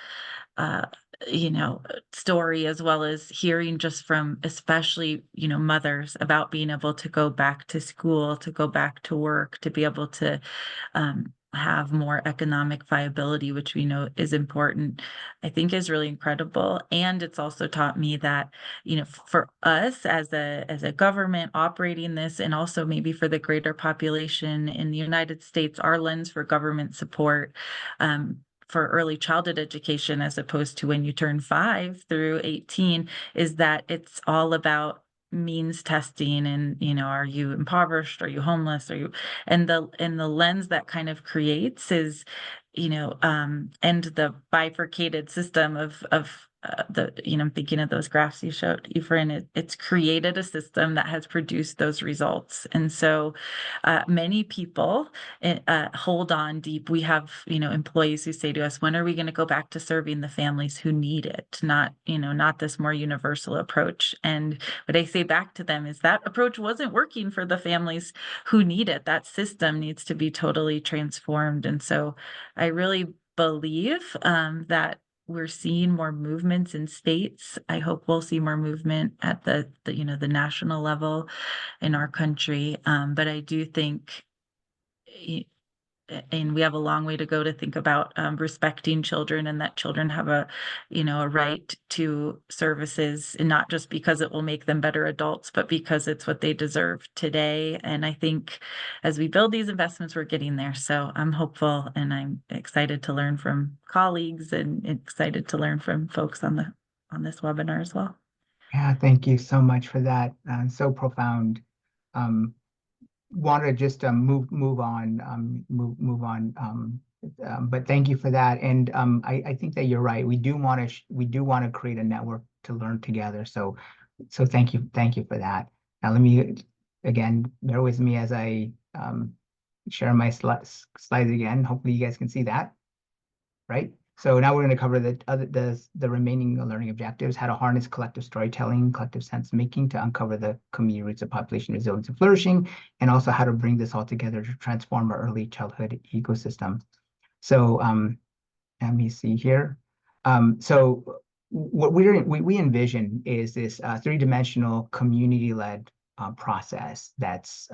Speaker 3: story, as well as hearing just from especially mothers about being able to go back to school, to go back to work, to be able to have more economic viability, which we know is important, I think is really incredible. And it's also taught me that, for us as a government operating this, and also maybe for the greater population in the United States, our lens for government support for early childhood education, as opposed to when you turn 5 through 18, is that it's all about means testing and, are you impoverished? Are you homeless? And the lens that kind of creates is, and the bifurcated system of I'm thinking of those graphs you showed, Efrain, it's created a system that has produced those results. And so many people hold on deep. We have, employees who say to us, when are we going to go back to serving the families who need it? Not this more universal approach. And what I say back to them is that approach wasn't working for the families who need it. That system needs to be totally transformed. And so I really believe that we're seeing more movements in states. I hope we'll see more movement at the national level in our country. But I do think, and we have a long way to go to think about respecting children, and that children have a right to services, and not just because it will make them better adults, but because it's what they deserve today. And I think as we build these investments, we're getting there. So I'm hopeful, and I'm excited to learn from colleagues and excited to learn from folks on this webinar as well.
Speaker 2: Yeah, thank you so much for that. So profound. Want to just move on, but thank you for that. And I think that you're right. We do want to create a network to learn together. So thank you for that. Now let me again, bear with me as I share my slides again. Hopefully you guys can see that, right? So now we're going to cover the remaining learning objectives: how to harness collective storytelling, collective sense making to uncover the community roots of population resilience and flourishing, and also how to bring this all together to transform our early childhood ecosystem. So let me see here. So what we envision is this three-dimensional community-led process that's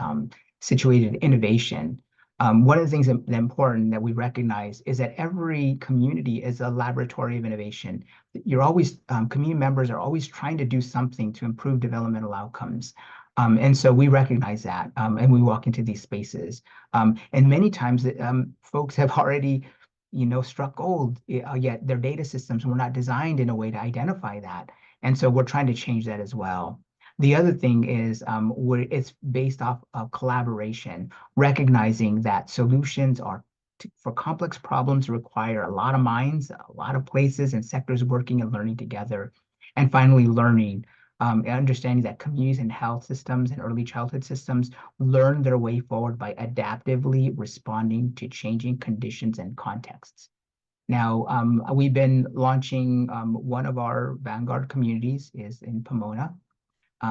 Speaker 2: situated in innovation. One of the things that important that we recognize is that every community is a laboratory of innovation. You're always, community members are always trying to do something to improve developmental outcomes. And so we recognize that, and we walk into these spaces. And many times folks have already, struck gold, yet their data systems were not designed in a way to identify that. And so we're trying to change that as well. The other thing is it's based off of collaboration, recognizing that solutions for complex problems require a lot of minds, a lot of places and sectors working and learning together. And finally, learning, understanding that communities and health systems and early childhood systems learn their way forward by adaptively responding to changing conditions and contexts. Now, we've been launching one of our Vanguard communities is in Pomona.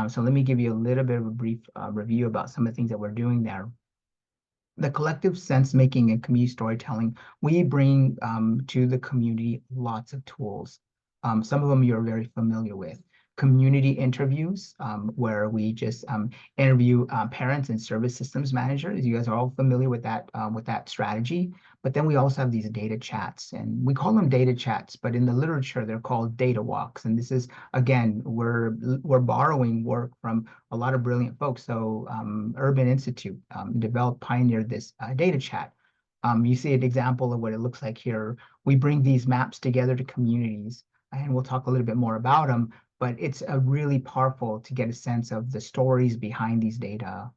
Speaker 2: So let me give you a little bit of a brief review about some of the things that we're doing there. The collective sense making and community storytelling, we bring to the community lots of tools. Some of them you're very familiar with. Community interviews, where we just interview parents and service systems managers. You guys are all familiar with that strategy. But then we also have these data chats, and we call them data chats, but in the literature they're called data walks. And this is, again, we're borrowing work from a lot of brilliant folks. So Urban Institute pioneered this data chat. You see an example of what it looks like here. We bring these maps together to communities, and we'll talk a little bit more about them. But it's really powerful to get a sense of the stories behind these data.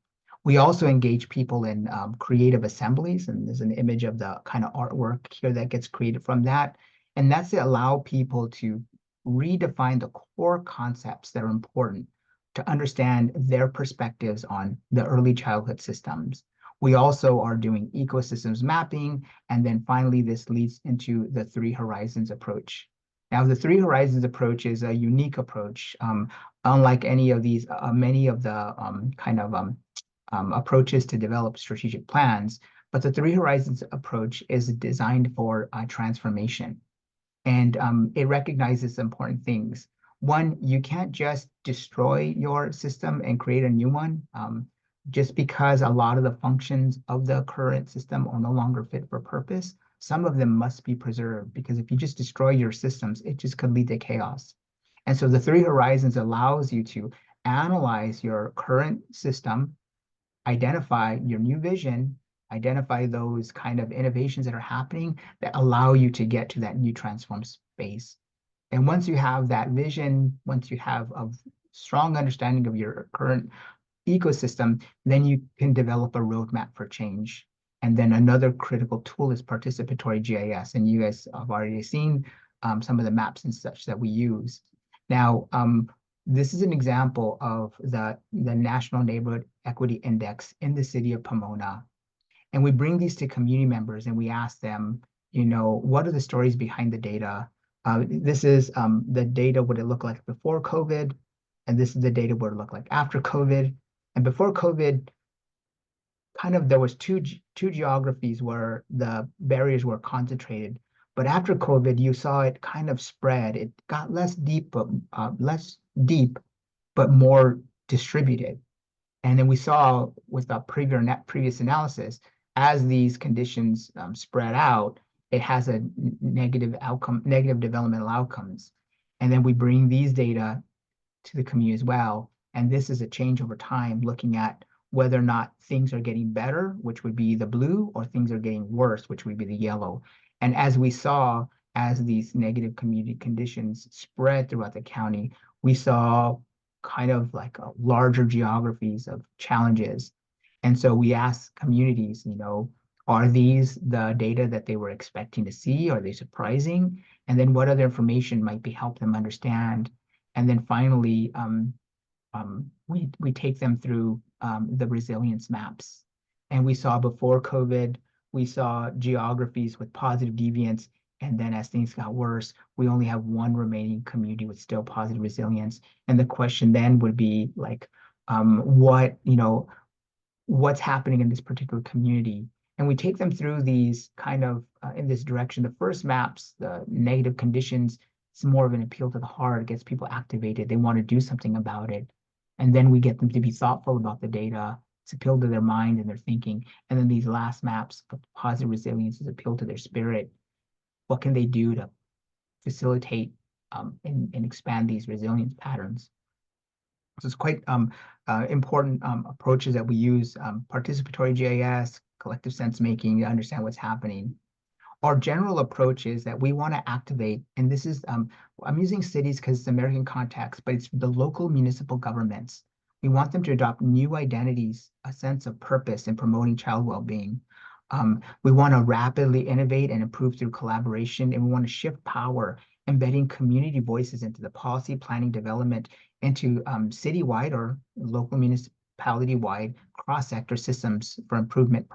Speaker 2: We also engage people in creative assemblies, and there's an image of the kind of artwork here that gets created from that. And that's to allow people to redefine the core concepts that are important to understand their perspectives on the early childhood systems. We also are doing ecosystems mapping, and then finally this leads into the Three Horizons approach. Now, the Three Horizons approach is a unique approach, unlike any of these, many of the approaches to develop strategic plans. But the Three Horizons approach is designed for transformation, and it recognizes important things. One, you can't just destroy your system and create a new one, just because a lot of the functions of the current system are no longer fit for purpose. Some of them must be preserved, because if you just destroy your systems, it just could lead to chaos. And so the Three Horizons allows you to analyze your current system, identify your new vision, identify those kind of innovations that are happening that allow you to get to that new transform space. And once you have that vision, once you have strong understanding of your current ecosystem, then you can develop a roadmap for change. And then another critical tool is participatory GIS. And you guys have already seen some of the maps and such that we use. Now, this is an example of the National Neighborhood Equity Index in the city of Pomona. And we bring these to community members and we ask them, what are the stories behind the data? This is the data, what it looked like before COVID, and this is the data what it looked like after COVID. And before COVID, kind of there was two geographies where the barriers were concentrated. But after COVID, you saw it kind of spread. It got less deep, but more distributed. And then we saw with the previous analysis, as these conditions spread out, it has a negative developmental outcomes. And then we bring these data to the community as well. And this is a change over time, looking at whether or not things are getting better, which would be the blue, or things are getting worse, which would be the yellow. And as we saw, as these negative community conditions spread throughout the county, we saw kind of like larger geographies of challenges. And so we asked communities, are these the data that they were expecting to see? Are they surprising? And then what other information might be help them understand? And then finally, we take them through the resilience maps. And we saw before COVID, we saw geographies with positive deviance. And then as things got worse, we only have one remaining community with still positive resilience. And the question then would be like, what's happening in this particular community? And we take them through these kind of in this direction. The first maps, the negative conditions, it's more of an appeal to the heart. It gets people activated. They want to do something about it. And then we get them to be thoughtful about the data. It's appeal to their mind and their thinking. And then these last maps, positive resilience, is appeal to their spirit. What can they do to facilitate and expand these resilience patterns? So it's quite important approaches that we use, participatory GIS, collective sense making, to understand what's happening. Our general approach is that we want to activate, and this is, I'm using cities because it's American context, but it's the local municipal governments. We want them to adopt new identities, a sense of purpose in promoting child well-being. We want to rapidly innovate and improve through collaboration, and we want to shift power, embedding community voices into the policy, planning, development, into citywide or local municipality-wide cross-sector systems for improvement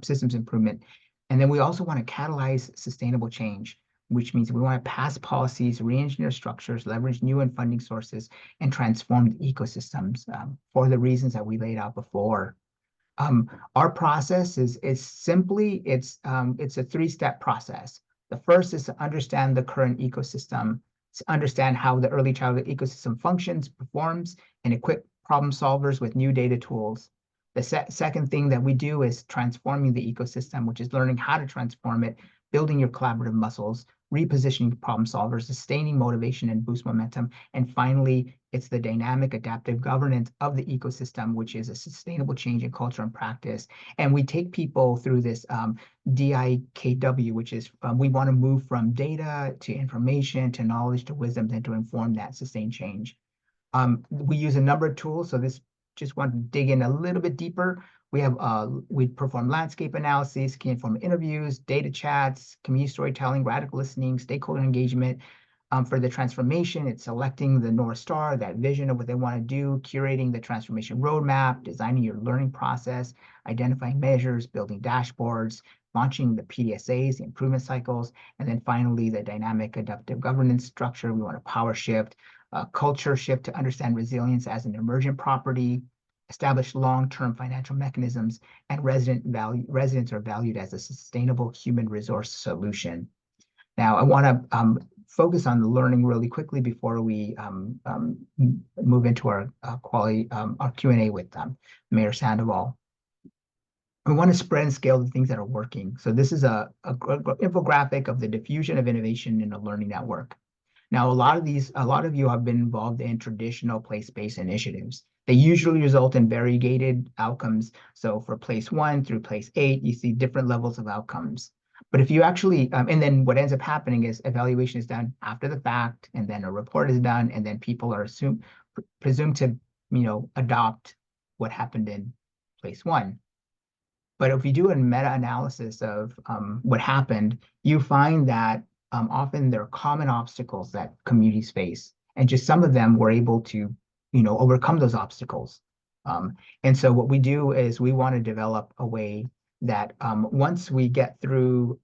Speaker 2: systems improvement. And then we also want to catalyze sustainable change, which means we want to pass policies, re-engineer structures, leverage new and funding sources, and transform the ecosystems for the reasons that we laid out before. Our process is simply, it's a three-step process. The first is to understand the current ecosystem, to understand how the early childhood ecosystem functions, performs, and equip problem solvers with new data tools. The second thing that we do is transforming the ecosystem, which is learning how to transform it, building your collaborative muscles, repositioning problem solvers, sustaining motivation and boost momentum. And finally, it's the dynamic adaptive governance of the ecosystem, which is a sustainable change in culture and practice. And we take people through this DIKW, which is we want to move from data to information to knowledge to wisdom, then to inform that sustained change. We use a number of tools, so this just want to dig in a little bit deeper. We perform landscape analysis, key informed interviews, data chats, community storytelling, radical listening, stakeholder engagement. For the transformation, it's selecting the North Star, that vision of what they want to do, curating the transformation roadmap, designing your learning process, identifying measures, building dashboards, launching the PDSAs, the improvement cycles, and then finally the dynamic adaptive governance structure. We want to power shift, culture shift to understand resilience as an emergent property, establish long-term financial mechanisms, and residents are valued as a sustainable human resource solution. Now, I want to focus on the learning really quickly before we move into our Q&A with Mayor Sandoval. We want to spread and scale the things that are working. So this is a infographic of the diffusion of innovation in a learning network. Now, a lot of you have been involved in traditional place-based initiatives. They usually result in variegated outcomes. So for place 1 through place 8, you see different levels of outcomes. But if you actually, and then what ends up happening is evaluation is done after the fact, and then a report is done, and then people are presumed to, adopt what happened in place one. But if you do a meta-analysis of what happened, you find that often there are common obstacles that communities face, and just some of them were able to, overcome those obstacles. And so what we do is we want to develop a way that once we get through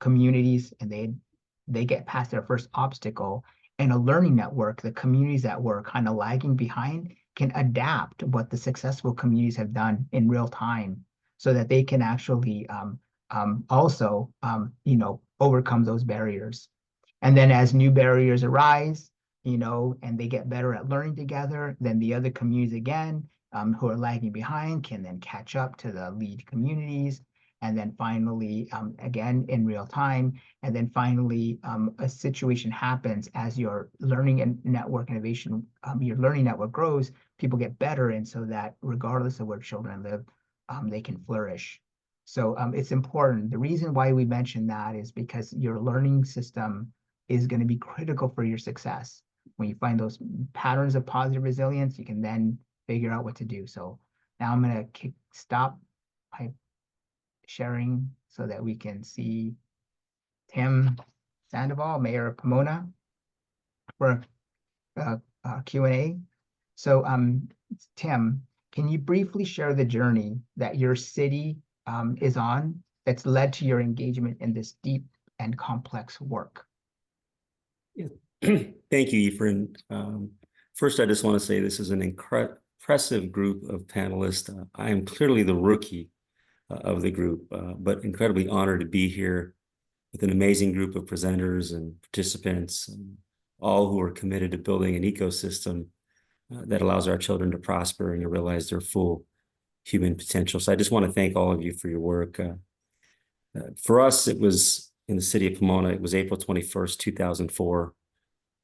Speaker 2: communities and they get past their first obstacle, and a learning network, the communities that were kind of lagging behind can adapt what the successful communities have done in real time, so that they can actually also overcome those barriers. And then as new barriers arise, and they get better at learning together, then the other communities again, who are lagging behind, can then catch up to the lead communities. And then finally, again, in real time. And then finally, a situation happens as your learning and network innovation, your learning network grows, people get better. And so that regardless of where children live, they can flourish. So it's important. The reason why we mention that is because your learning system is going to be critical for your success. When you find those patterns of positive resilience, you can then figure out what to do. So now I'm going to stop my sharing so that we can see Tim Sandoval, Mayor of Pomona, for Q&A. So Tim, can you briefly share the journey that your city is on that's led to your engagement in this deep and complex work?
Speaker 4: Yeah. Thank you, Ephraim. First, I just want to say this is an impressive group of panelists. I am clearly the rookie of the group, but incredibly honored to be here with an amazing group of presenters and participants, all who are committed to building an ecosystem that allows our children to prosper and to realize their full human potential. So I just want to thank all of you for your work. For us, it was in the city of Pomona. It was April 21st, 2004,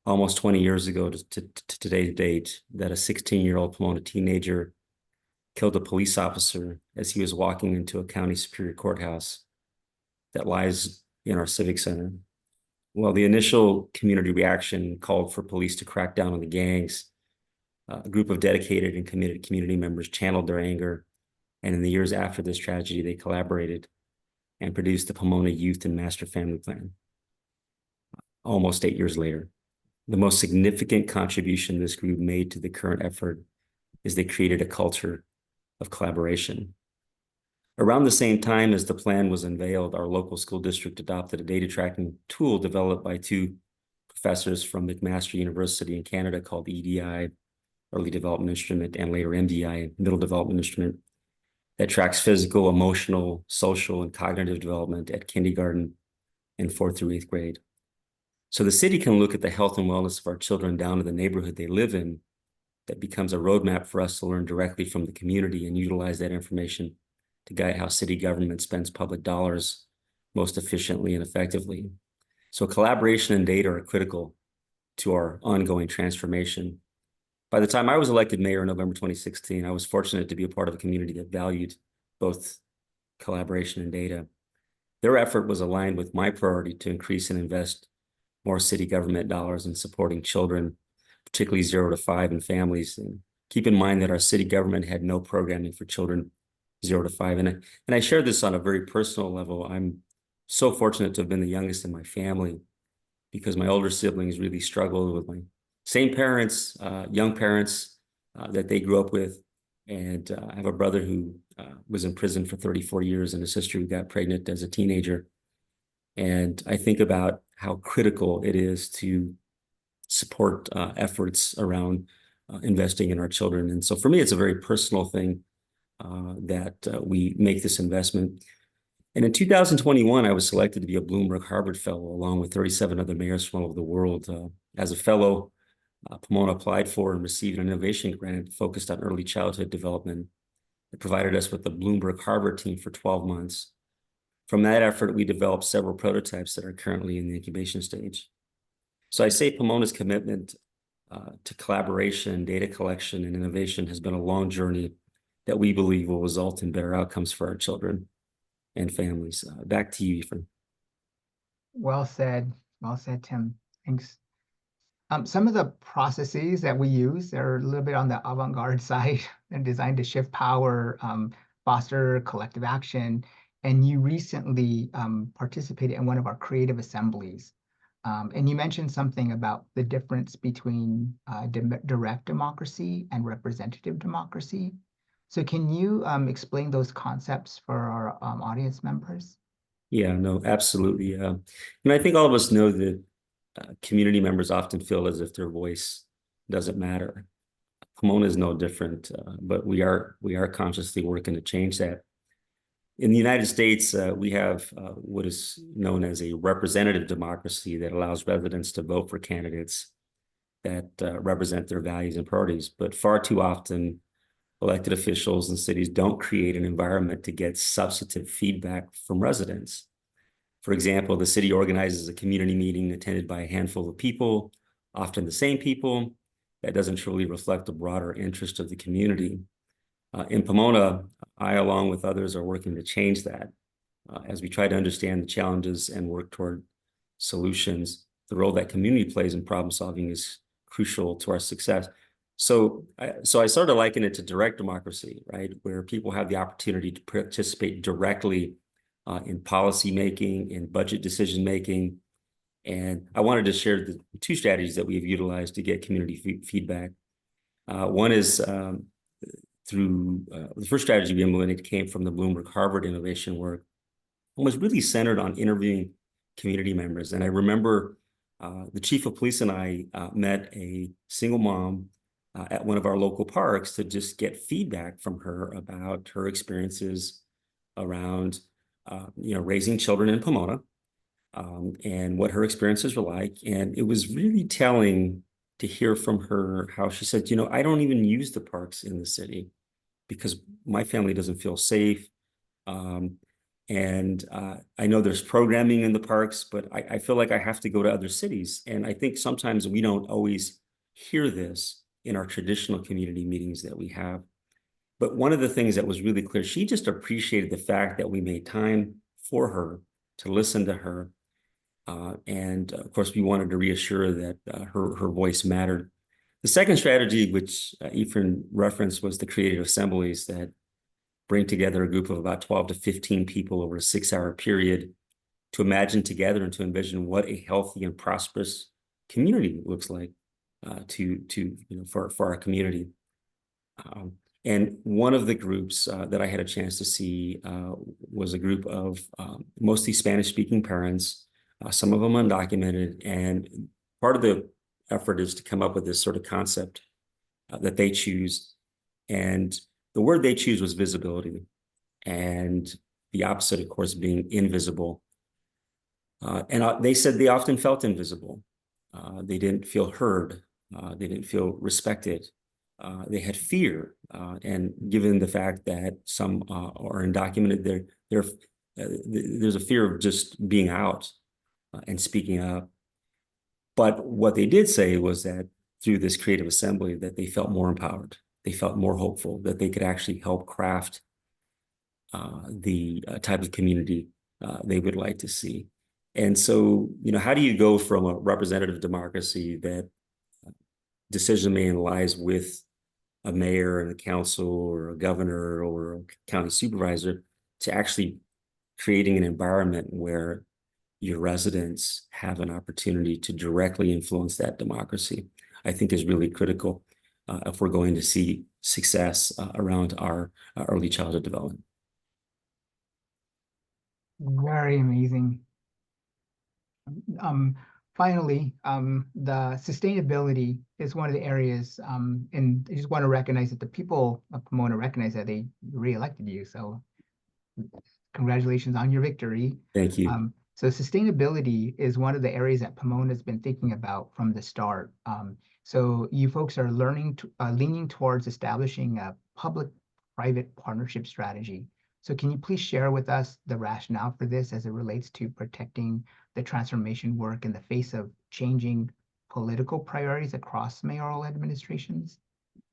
Speaker 4: almost 20 years ago to today's date, that a 16-year-old Pomona teenager killed a police officer as he was walking into a county superior courthouse that lies in our civic center. Well, the initial community reaction called for police to crack down on the gangs. A group of dedicated and committed community members channeled their anger, and in the years after this tragedy, they collaborated and produced the Pomona Youth and Master Family Plan. Almost 8 years later, the most significant contribution this group made to the current effort is they created a culture of collaboration. Around the same time as the plan was unveiled, our local school district adopted a data tracking tool developed by two professors from McMaster University in Canada called EDI, Early Development Instrument, and later MDI, Middle Development Instrument, that tracks physical, emotional, social, and cognitive development at kindergarten and 4th through 8th grade. So the city can look at the health and wellness of our children down to the neighborhood they live in. That becomes a roadmap for us to learn directly from the community and utilize that information to guide how city government spends public dollars most efficiently and effectively. So collaboration and data are critical to our ongoing transformation. By the time I was elected mayor in November 2016, I was fortunate to be a part of a community that valued both collaboration and data. Their effort was aligned with my priority to increase and invest more city government dollars in supporting children, particularly 0 to 5 and families. And keep in mind that our city government had no programming for children 0 to 5. And I share this on a very personal level. I'm so fortunate to have been the youngest in my family because my older siblings really struggled with my same parents, young parents that they grew up with. And I have a brother who was in prison for 34 years and a sister who got pregnant as a teenager. And I think about how critical it is to support efforts around investing in our children. And so for me, it's a very personal thing that we make this investment. And in 2021, I was selected to be a Bloomberg Harvard Fellow, along with 37 other mayors from all over the world. As a fellow, Pomona applied for and received an innovation grant focused on early childhood development. It provided us with the Bloomberg Harvard team for 12 months. From that effort, we developed several prototypes that are currently in the incubation stage. So I say Pomona's commitment to collaboration, data collection, and innovation has been a long journey that we believe will result in better outcomes for our children. and families. Back to you, Ephraim.
Speaker 2: Well said, Tim. Thanks. Some of the processes that we use are a little bit on the avant-garde side and designed to shift power, foster collective action. And you recently participated in one of our creative assemblies. And you mentioned something about the difference between direct democracy and representative democracy. So can you explain those concepts for our audience members?
Speaker 4: Yeah, no, absolutely. And I think all of us know that community members often feel as if their voice doesn't matter. Pomona is no different, but we are consciously working to change that. In the United States, we have what is known as a representative democracy that allows residents to vote for candidates that represent their values and priorities. But far too often, elected officials in cities don't create an environment to get substantive feedback from residents. For example, the city organizes a community meeting attended by a handful of people, often the same people. That doesn't truly reflect the broader interest of the community. In Pomona, I, along with others, are working to change that. As we try to understand the challenges and work toward solutions, the role that community plays in problem solving is crucial to our success. So I sort of liken it to direct democracy, right? Where people have the opportunity to participate directly in policy making, in budget decision making. And I wanted to share the two strategies that we've utilized to get community feedback. One is through the first strategy we implemented came from the Bloomberg Harvard innovation work and was really centered on interviewing community members. And I remember the chief of police and I met a single mom at one of our local parks to just get feedback from her about her experiences around raising children in Pomona and what her experiences were like. And it was really telling to hear from her how she said, I don't even use the parks in the city because my family doesn't feel safe. And I know there's programming in the parks, but I feel like I have to go to other cities. And I think sometimes we don't always hear this in our traditional community meetings that we have. But one of the things that was really clear, she just appreciated the fact that we made time for her to listen to her. And of course, we wanted to reassure that her voice mattered. The second strategy, which Ephraim referenced, was the creative assemblies that bring together a group of about 12 to 15 people over a 6-hour period to imagine together and to envision what a healthy and prosperous community looks like for our community. And one of the groups that I had a chance to see was a group of mostly Spanish-speaking parents, some of them undocumented. And part of the effort is to come up with this sort of concept that they choose. And the word they choose was visibility. And the opposite, of course, being invisible. And they said they often felt invisible. They didn't feel heard. They didn't feel respected. They had fear, and given the fact that some are undocumented, there's a fear of just being out and speaking up. But what they did say was that through this creative assembly, that they felt more empowered, they felt more hopeful, that they could actually help craft the type of community they would like to see. And so, how do you go from a representative democracy that decision-making lies with a mayor and a council or a governor or a county supervisor to actually creating an environment where your residents have an opportunity to directly influence that democracy, I think is really critical if we're going to see success around our early childhood development.
Speaker 2: Very amazing. Finally, the sustainability is one of the areas, and I just want to recognize that the people of Pomona recognize that they re-elected you. So congratulations on your victory.
Speaker 4: Thank you.
Speaker 2: So sustainability is one of the areas that Pomona has been thinking about from the start. So you folks are leaning towards establishing a public-private partnership strategy. So can you please share with us the rationale for this as it relates to protecting the transformation work in the face of changing political priorities across mayoral administrations?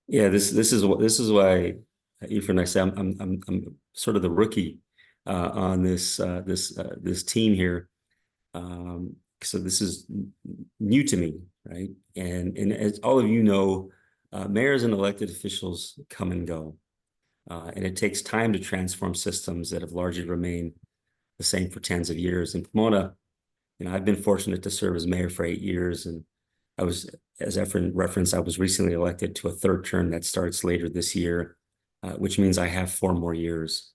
Speaker 4: Yeah, this is why Ephraim and I say I'm sort of the rookie on this team here. So this is new to me, right? And as all of you know, mayors and elected officials come and go. And it takes time to transform systems that have largely remained the same for tens of years. In Pomona, I've been fortunate to serve as mayor for 8 years, and I was, as Efren referenced, I was recently elected to a third term that starts later this year, which means I have 4 more years.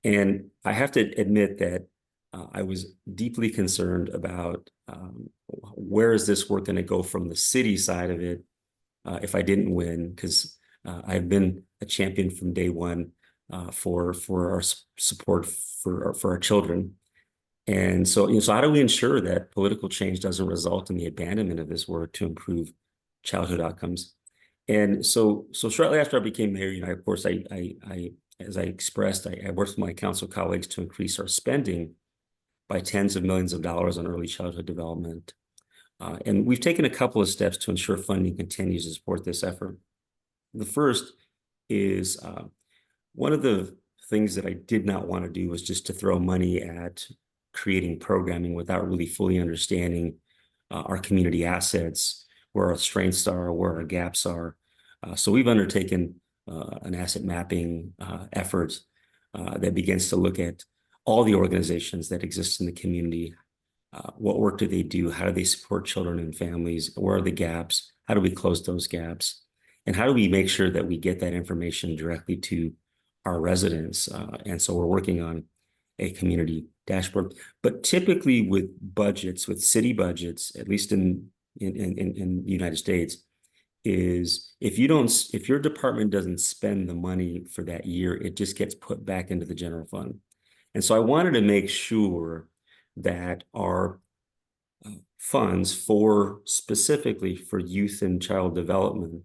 Speaker 4: And I have to admit that I was deeply concerned about where is this work going to go from the city side of it if I didn't win, because I've been a champion from day one for our support for our children. And so, so how do we ensure that political change doesn't result in the abandonment of this work to improve childhood outcomes? And so shortly after I became mayor, of course, as I expressed, I worked with my council colleagues to increase our spending by tens of millions of dollars on early childhood development. And we've taken a couple of steps to ensure funding continues to support this effort. The first is one of the things that I did not want to do was just to throw money at creating programming without really fully understanding our community assets, where our strengths are, where our gaps are. So we've undertaken an asset mapping effort that begins to look at all the organizations that exist in the community. What work do they do? How do they support children and families? Where are the gaps? How do we close those gaps? And how do we make sure that we get that information directly to our residents? And so we're working on a community dashboard. But typically with budgets, with city budgets, at least in the United States, is if your department doesn't spend the money for that year, it just gets put back into the general fund. And so I wanted to make sure that our funds specifically for youth and child development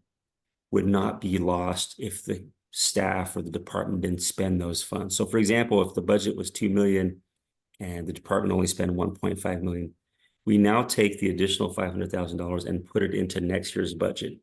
Speaker 4: would not be lost if the staff or the department didn't spend those funds. So for example, if the budget was 2 million and the department only spent 1.5 million, we now take the additional $500,000 and put it into next year's budget.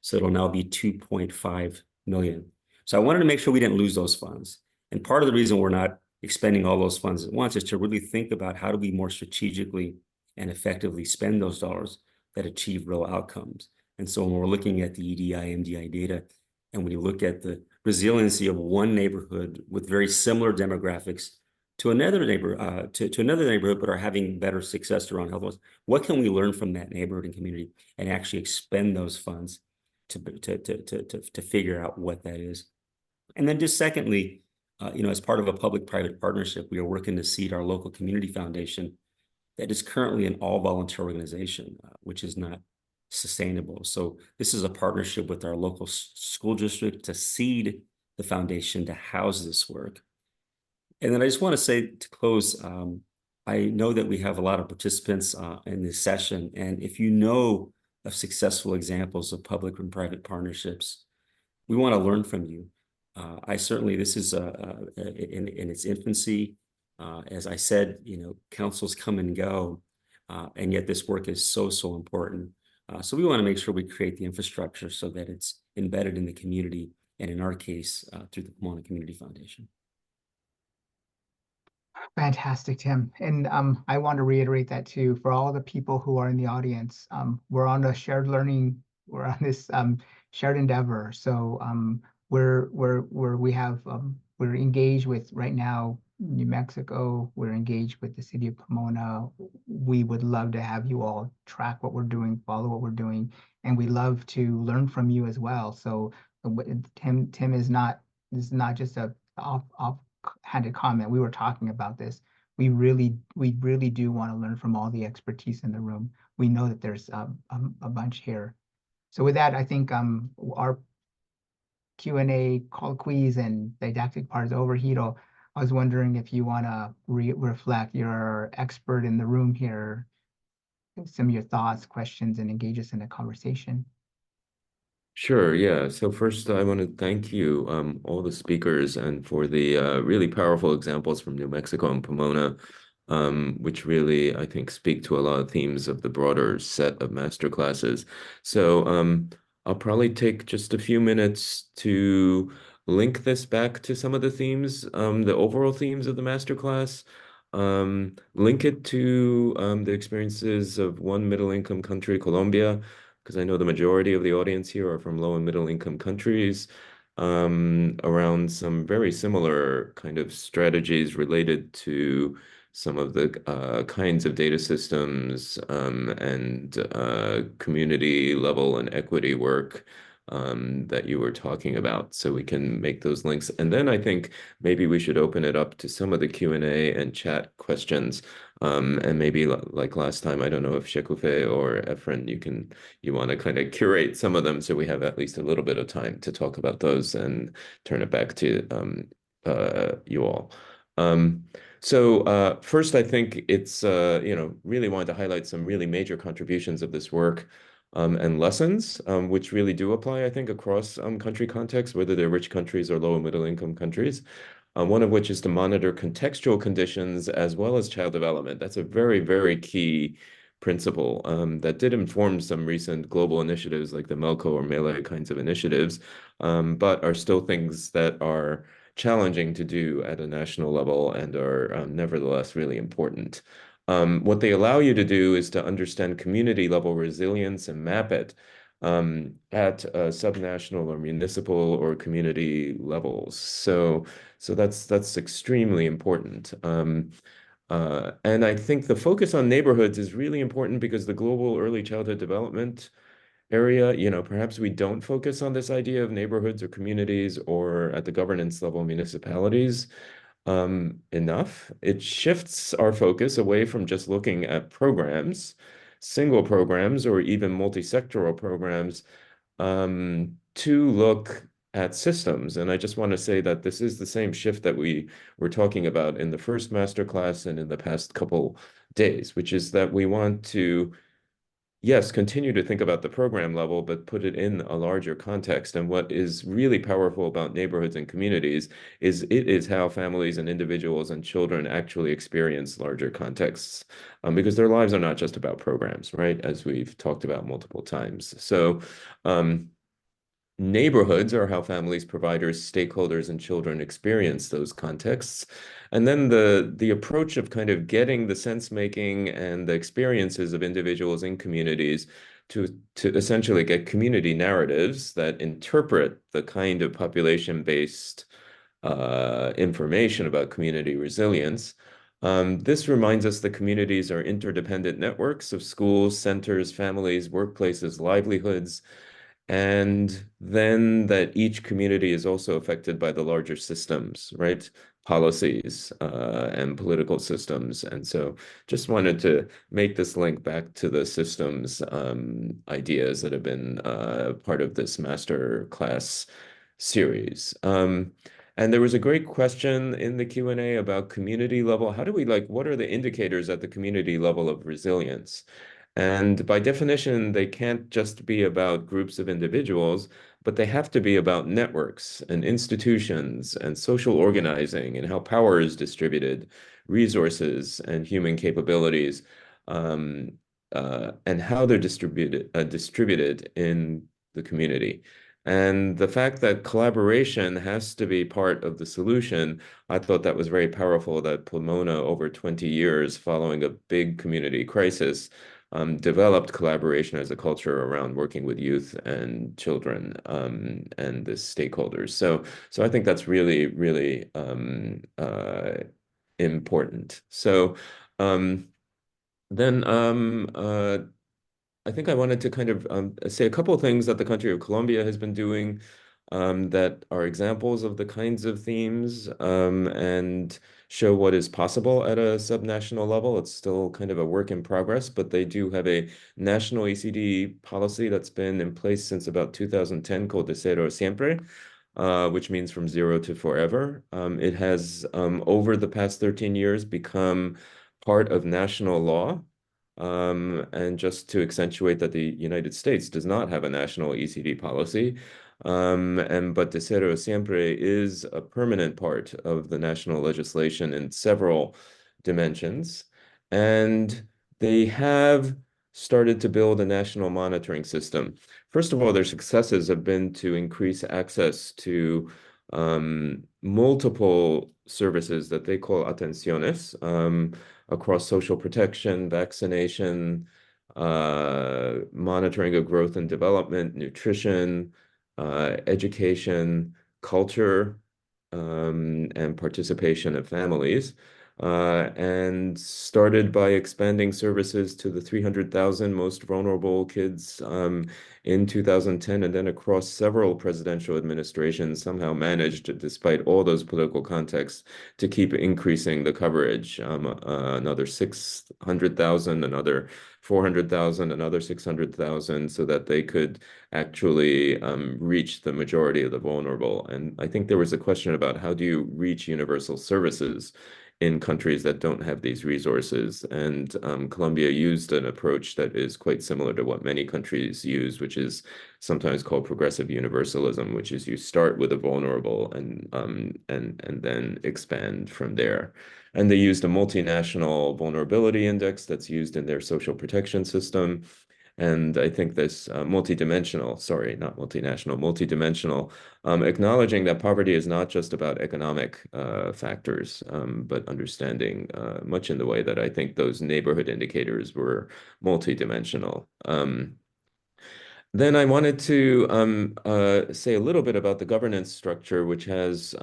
Speaker 4: So it'll now be 2.5 million. So I wanted to make sure we didn't lose those funds. And part of the reason we're not expending all those funds at once is to really think about how do we more strategically and effectively spend those dollars that achieve real outcomes. And so when we're looking at the EDI, MDI data, and when you look at the resiliency of one neighborhood with very similar demographics to another neighborhood, but are having better success around health, what can we learn from that neighborhood and community and actually expend those funds to figure out what that is? And then just secondly, as part of a public-private partnership, we are working to seed our local community foundation that is currently an all-volunteer organization, which is not sustainable. So this is a partnership with our local school district to seed the foundation to house this work. And then I just want to say to close, I know that we have a lot of participants in this session, and if you know of successful examples of public and private partnerships, we want to learn from you. This is in its infancy. As I said, councils come and go, and yet this work is so important. So we want to make sure we create the infrastructure so that it's embedded in the community, and in our case, through the Pomona Community Foundation.
Speaker 2: Fantastic, Tim. And I want to reiterate that too, for all the people who are in the audience, we're on a shared learning, we're on this shared endeavor. So we're engaged with right now New Mexico, we're engaged with the city of Pomona. We would love to have you all track what we're doing, follow what we're doing, and we love to learn from you as well. So Tim is not just a off-handed comment. We were talking about this. We really do want to learn from all the expertise in the room. We know that there's a bunch here. So with that, I think our Q&A, call quiz, and didactic part is over. Hiro, I was wondering if you want to reflect. You're expert in the room here. Some of your thoughts, questions, and engage us in a conversation.
Speaker 5: Sure, yeah. So first, I want to thank you, all the speakers, and for the really powerful examples from New Mexico and Pomona, which really, I think, speak to a lot of themes of the broader set of masterclasses. So I'll probably take just a few minutes to link this back to some of the themes, the overall themes of the masterclass. Link it to the experiences of one middle-income country, Colombia, because I know the majority of the audience here are from low and middle-income countries, around some very similar kind of strategies related to some of the kinds of data systems and community level and equity work that you were talking about. So we can make those links. And then I think maybe we should open it up to some of the Q&A and chat questions. And maybe like last time, I don't know if Shekufe or Efren, you want to kind of curate some of them so we have at least a little bit of time to talk about those and turn it back to you all. So first, I think it's, really wanted to highlight some really major contributions of this work and lessons, which really do apply, I think, across country contexts, whether they're rich countries or low and middle income countries. One of which is to monitor contextual conditions as well as child development. That's a very, very key principle that did inform some recent global initiatives like the MELCO or MELE kinds of initiatives, but are still things that are challenging to do at a national level and are nevertheless really important. What they allow you to do is to understand community level resilience and map it at subnational or municipal or community levels. So that's extremely important. And I think the focus on neighborhoods is really important because the global early childhood development area, perhaps we don't focus on this idea of neighborhoods or communities or at the governance level municipalities enough. It shifts our focus away from just looking at programs, single programs, or even multi-sectoral programs, to look at systems. And I just want to say that this is the same shift that we were talking about in the first masterclass and in the past couple days, which is that we want to, yes, continue to think about the program level, but put it in a larger context. And what is really powerful about neighborhoods and communities is it is how families and individuals and children actually experience larger contexts, because their lives are not just about programs, right? As we've talked about multiple times. So neighborhoods are how families, providers, stakeholders, and children experience those contexts. And then the approach of kind of getting the sense making and the experiences of individuals in communities to essentially get community narratives that interpret the kind of population-based information about community resilience. This reminds us that communities are interdependent networks of schools, centers, families, workplaces, livelihoods, and then that each community is also affected by the larger systems, right? Policies and political systems. And so just wanted to make this link back to the systems ideas that have been part of this master class series. And there was a great question in the Q&A about community level. How do we what are the indicators at the community level of resilience? And by definition, they can't just be about groups of individuals, but they have to be about networks and institutions and social organizing and how power is distributed, resources and human capabilities, and how they're distributed in the community. And the fact that collaboration has to be part of the solution, I thought that was very powerful that Pomona, over 20 years following a big community crisis, developed collaboration as a culture around working with youth and children and the stakeholders. So I think that's really, really important. So then I think I wanted to kind of say a couple of things that the country of Colombia has been doing that are examples of the kinds of themes and show what is possible at a subnational level. It's still kind of a work in progress, but they do have a national ECD policy that's been in place since about 2010 called De Cero Siempre, which means from zero to forever. It has, over the past 13 years, become part of national law. And just to accentuate that the United States does not have a national ECD policy, but De Cero Siempre is a permanent part of the national legislation in several dimensions. And they have started to build a national monitoring system. First of all, their successes have been to increase access to multiple services that they call atenciones, across social protection, vaccination, monitoring of growth and development, nutrition, education, culture, and participation of families. And started by expanding services to the 300,000 most vulnerable kids in 2010, and then across several presidential administrations, somehow managed, despite all those political contexts, to keep increasing the coverage. Another 600,000, another 400,000, another 600,000, so that they could actually reach the majority of the vulnerable. And I think there was a question about how do you reach universal services in countries that don't have these resources. And Colombia used an approach that is quite similar to what many countries use, which is sometimes called progressive universalism, which is you start with the vulnerable and then expand from there. And they used a multinational vulnerability index that's used in their social protection system. And I think this multidimensional, acknowledging that poverty is not just about economic factors, but understanding much in the way that I think those neighborhood indicators were multidimensional. Then I wanted to say a little bit about the governance structure, which has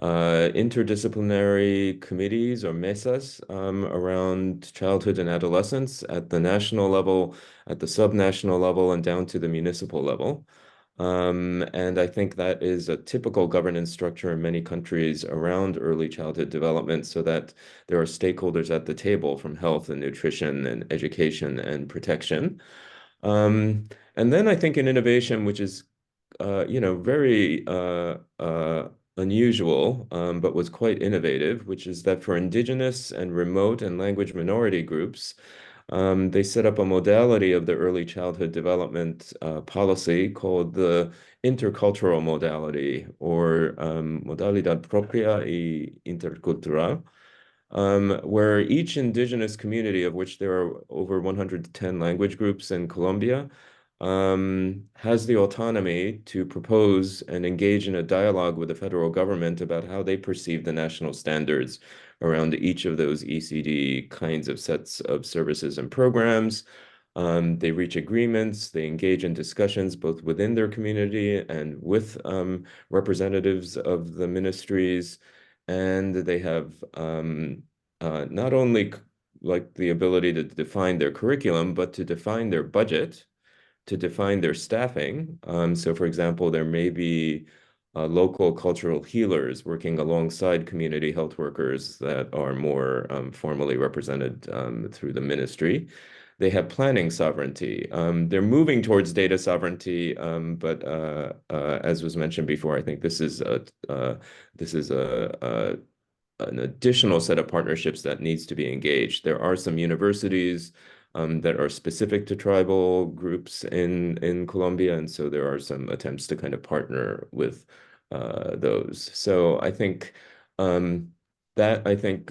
Speaker 5: interdisciplinary committees or mesas around childhood and adolescence at the national level, at the subnational level, and down to the municipal level. And I think that is a typical governance structure in many countries around early childhood development, so that there are stakeholders at the table from health and nutrition and education and protection. And then I think in innovation, which is, very unusual, but was quite innovative, which is that for indigenous and remote and language minority groups, they set up a modality of the early childhood development policy called the intercultural modality, or modalidad propia y intercultural, where each indigenous community, of which there are over 110 language groups in Colombia, has the autonomy to propose and engage in a dialogue with the federal government about how they perceive the national standards around each of those ECD kinds of sets of services and programs. They reach agreements, they engage in discussions both within their community and with representatives of the ministries, and they have not only like the ability to define their curriculum, but to define their budget, to define their staffing. So for example, there may be local cultural healers working alongside community health workers that are more formally represented through the ministry. They have planning sovereignty. They're moving towards data sovereignty, but as was mentioned before, I think this is an additional set of partnerships that needs to be engaged. There are some universities that are specific to tribal groups in Colombia, and so there are some attempts to kind of partner with those. So I think that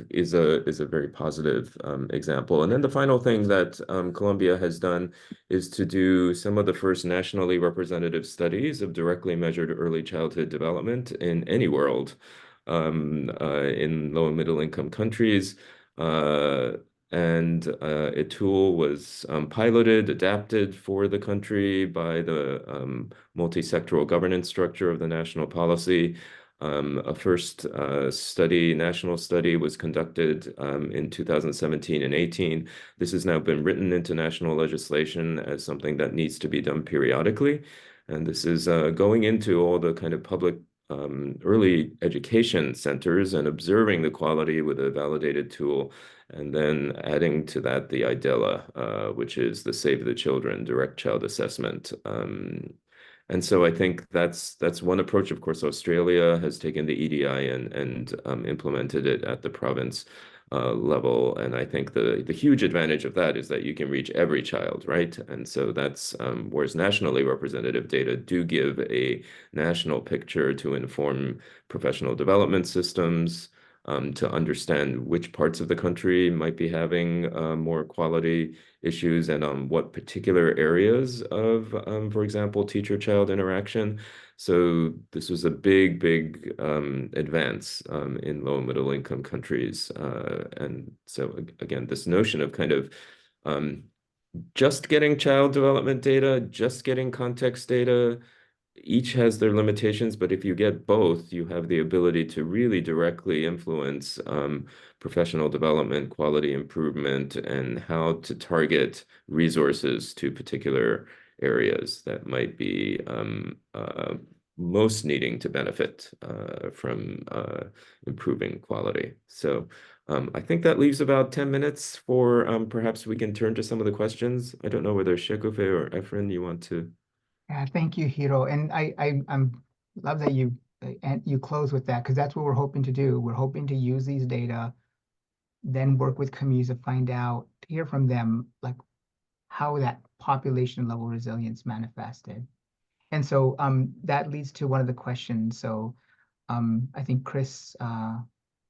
Speaker 5: is a very positive example. And then the final thing that Colombia has done is to do some of the first nationally representative studies of directly measured early childhood development in any world, in low and middle income countries. And a tool was piloted, adapted for the country by the multi-sectoral governance structure of the national policy. A first national study was conducted in 2017 and 18. This has now been written into national legislation as something that needs to be done periodically. And this is going into all the kind of public early education centers and observing the quality with a validated tool, and then adding to that the IDELA, which is the Save the Children direct child assessment. And so I think that's one approach. Of course, Australia has taken the EDI and implemented it at the province level. And I think the huge advantage of that is that you can reach every child, right? And so that's whereas nationally representative data do give a national picture to inform professional development systems, to understand which parts of the country might be having more quality issues and what particular areas of, for example, teacher-child interaction. So this was a big advance in low and middle income countries. And so again, this notion of kind of just getting child development data, just getting context data, each has their limitations, but if you get both, you have the ability to really directly influence professional development, quality improvement, and how to target resources to particular areas that might be most needing to benefit from improving quality. So I think that leaves about 10 minutes for perhaps we can turn to some of the questions. I don't know whether Shekufe or Efren, you want to.
Speaker 2: Yeah, thank you, Hiro. And I'm love that you and you close with that, because that's what we're hoping to do. We're hoping to use these data, then work with communities to find out, hear from them, like how that population level resilience manifested. And so that leads to one of the questions. So I think Chris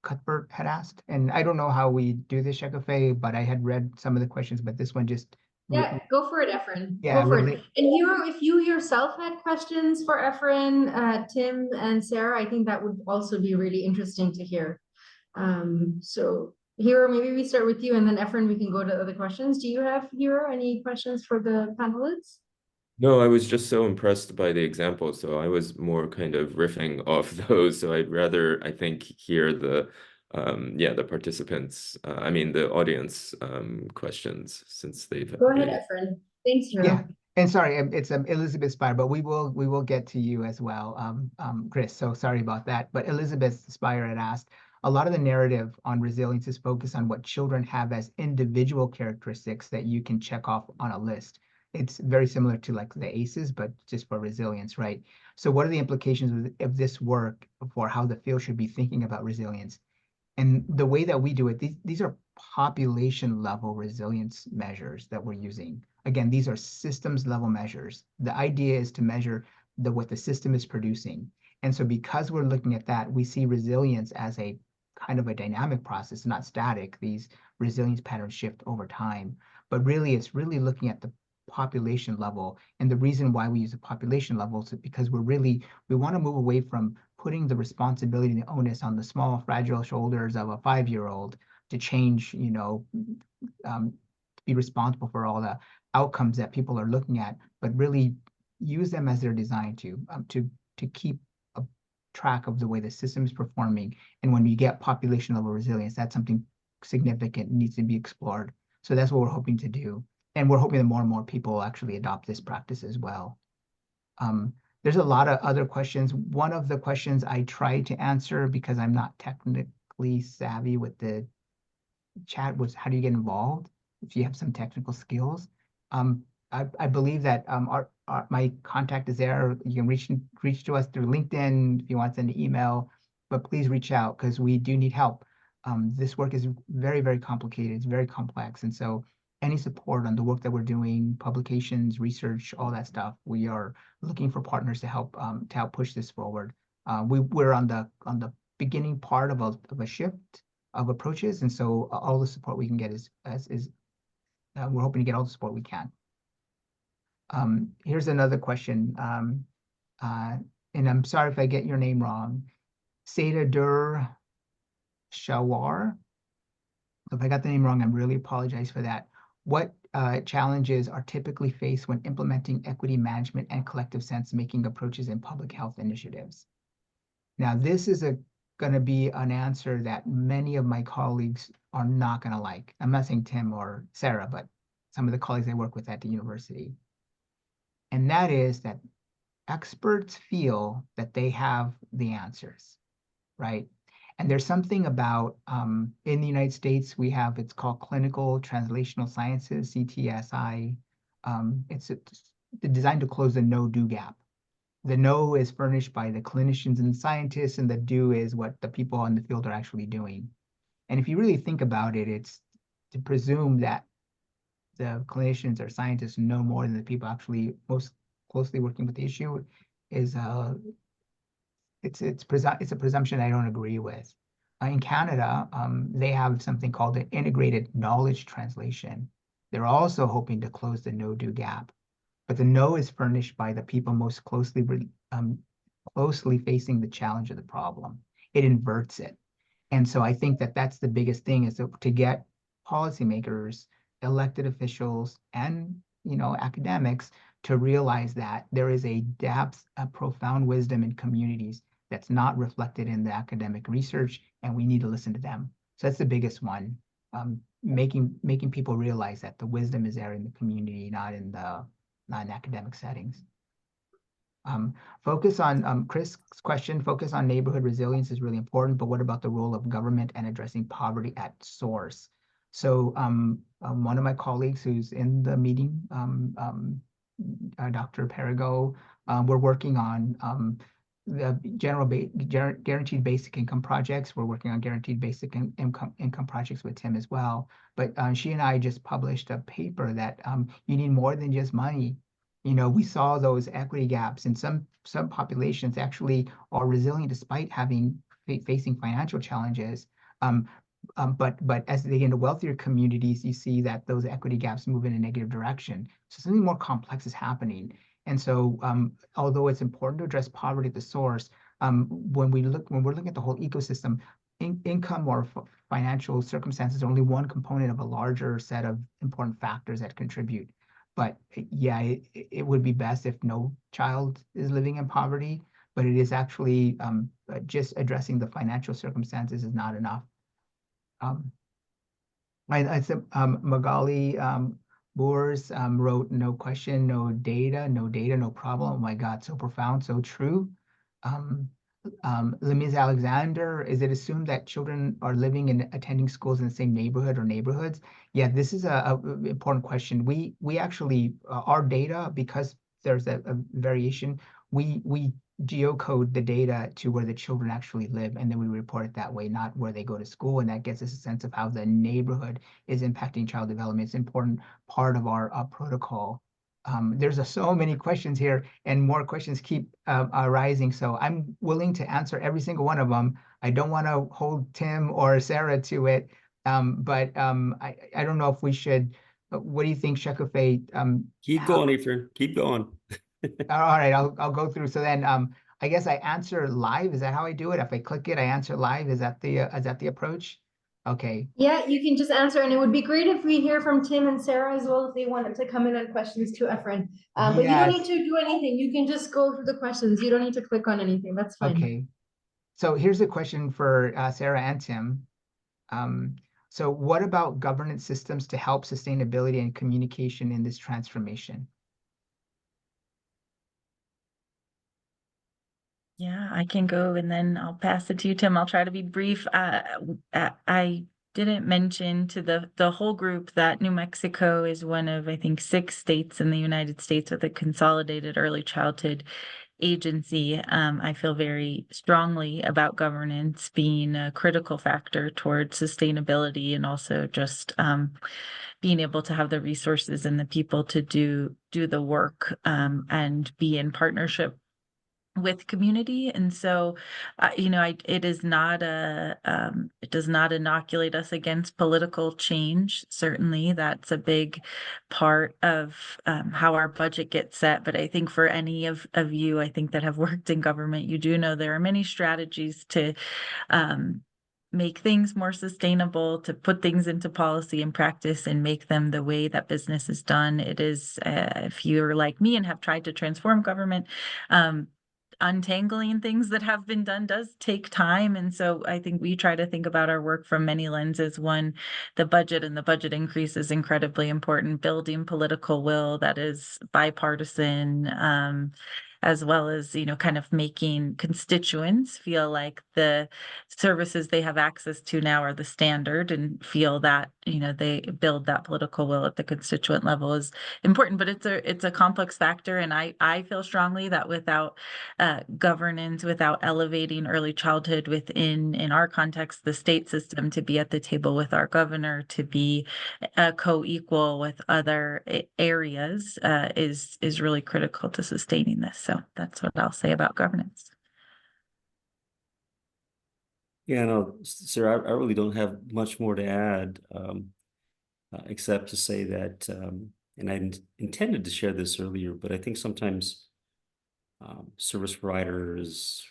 Speaker 2: Cuthbert had asked, and I don't know how we do this, Shekufe, but I had read some of the questions, but this one just
Speaker 1: Yeah, go for it, Efren.
Speaker 2: yeah,
Speaker 1: Go for it. And Hiro, if you yourself had questions for Efren, Tim, and Sarah, I think that would also be really interesting to hear. So Hiro, maybe we start with you, and then Efren, we can go to other questions. Do you have, Hiro, any questions for the panelists?
Speaker 5: No, I was just so impressed by the example, so I was more kind of riffing off those. So I'd rather, I think, hear the the participants, I mean the audience questions, since they've
Speaker 1: Go ahead, Efren. Thanks, Hiro.
Speaker 2: yeah. And sorry, it's Elizabeth Spire, but we will get to you as well, Chris. So sorry about that. But Elizabeth Spire had asked, a lot of the narrative on resilience is focused on what children have as individual characteristics that you can check off on a list. It's very similar to like the ACEs, but just for resilience, right? So what are the implications of this work for how the field should be thinking about resilience? And the way that we do it, these are population level resilience measures that we're using. Again, these are systems level measures. The idea is to measure what the system is producing. And so because we're looking at that, we see resilience as a kind of a dynamic process, not static. These resilience patterns shift over time. But really, it's really looking at the population level. And the reason why we use a population level is because we want to move away from putting the responsibility and the onus on the small, fragile shoulders of a 5-year-old to change, be responsible for all the outcomes that people are looking at, but really use them as they're designed to keep a track of the way the system is performing. And when you get population level resilience, that's something significant, needs to be explored. So that's what we're hoping to do. And we're hoping that more and more people actually adopt this practice as well. There's a lot of other questions. One of the questions I tried to answer because I'm not technically savvy with the chat was, how do you get involved if you have some technical skills? I believe that my contact is there. You can reach to us through LinkedIn if you want to send an email, but please reach out because we do need help. This work is very, very complicated. It's very complex. And so any support on the work that we're doing, publications, research, all that stuff, we are looking for partners to help push this forward. We're on the beginning part of a shift of approaches, and so all the support we can get is we're hoping to get all the support we can. Here's another question, and I'm sorry if I get your name wrong. Seda Dur Shawar. If I got the name wrong, I really apologize for that. What challenges are typically faced when implementing equity management and collective sense-making approaches in public health initiatives? Now, this is going to be an answer that many of my colleagues are not going to like. I'm not saying Tim or Sarah, but some of the colleagues I work with at the university. And that is that experts feel that they have the answers, right? And there's something about, in the United States, we have, it's called Clinical Translational Sciences, CTSI. It's designed to close the no-do gap. The no is furnished by the clinicians and scientists, and the do is what the people in the field are actually doing. And if you really think about it, it's to presume that the clinicians or scientists know more than the people actually most closely working with the issue is it's a presumption I don't agree with. in Canada, they have something called an integrated knowledge translation. They're also hoping to close the no-do gap, but the no is furnished by the people most closely facing the challenge of the problem. It inverts it. And so I think that that's the biggest thing, is to get policymakers, elected officials, and academics to realize that there is a depth, a profound wisdom in communities that's not reflected in the academic research, and we need to listen to them. So that's the biggest one, making people realize that the wisdom is there in the community, not in academic settings. Focus on Chris' question, focus on neighborhood resilience is really important, but what about the role of government and addressing poverty at source? So one of my colleagues who's in the meeting, Dr. Perigo, we're working on the guaranteed basic income projects. We're working on guaranteed basic income projects with Tim as well. But she and I just published a paper that you need more than just money. We saw those equity gaps, and some populations actually are resilient despite facing financial challenges. But as they get into wealthier communities, you see that those equity gaps move in a negative direction. So something more complex is happening. And so, although it's important to address poverty at the source, when we're looking at the whole ecosystem, income or financial circumstances are only one component of a larger set of important factors that contribute. But yeah, it would be best if no child is living in poverty, but it is actually just addressing the financial circumstances is not enough. I said Magali Boers wrote, no question, no data, no problem. Oh my God, so profound, so true. Lemise Alexander, is it assumed that children are living and attending schools in the same neighborhood or neighborhoods? Yeah, this is a important question. We actually, our data, because there's a variation, we geocode the data to where the children actually live, and then we report it that way, not where they go to school, and that gets us a sense of how the neighborhood is impacting child development. It's an important part of our protocol. There's so many questions here, and more questions keep arising, so I'm willing to answer every single one of them. I don't want to hold Tim or Sarah to it, but I don't know if we should. What do you think, Shekufe?
Speaker 4: Keep going, Ephraim. Keep going.
Speaker 2: All right, I'll go through. So then, I guess I answer live. Is that how I do it? If I click it, I answer live. Is that the approach? Okay.
Speaker 1: Yeah, you can just answer, and it would be great if we hear from Tim and Sarah as well if they wanted to come in on questions to Ephraim. But you don't need to do anything. You can just go through the questions. You don't need to click on anything. That's fine.
Speaker 2: Okay. So here's a question for Sarah and Tim. So what about governance systems to help sustainability and communication in this transformation?
Speaker 3: Yeah, I can go and then I'll pass it to you, Tim. I'll try to be brief. I didn't mention to the whole group that New Mexico is one of, I think, 6 states in the United States with a consolidated early childhood agency. I feel very strongly about governance being a critical factor towards sustainability, and also just being able to have the resources and the people to do the work and be in partnership with community. And so it does not inoculate us against political change. Certainly that's a big part of how our budget gets set, but I think for any of you, I think, that have worked in government, you do know there are many strategies to make things more sustainable, to put things into policy and practice and make them the way that business is done. It is, if you're like me and have tried to transform government, untangling things that have been done does take time. And so I think we try to think about our work from many lenses. One, the budget and the budget increase is incredibly important. Building political will that is bipartisan, as well as, kind of making constituents feel like the services they have access to now are the standard, and feel that, they build that political will at the constituent level is important. But it's a complex factor. And I feel strongly that without governance, without elevating early childhood within, in our context, the state system, to be at the table with our governor, to be co-equal with other areas, is really critical to sustaining this. So that's what I'll say about governance.
Speaker 4: Yeah, no, sir, I really don't have much more to add, except to say that, and I intended to share this earlier, but I think sometimes service providers,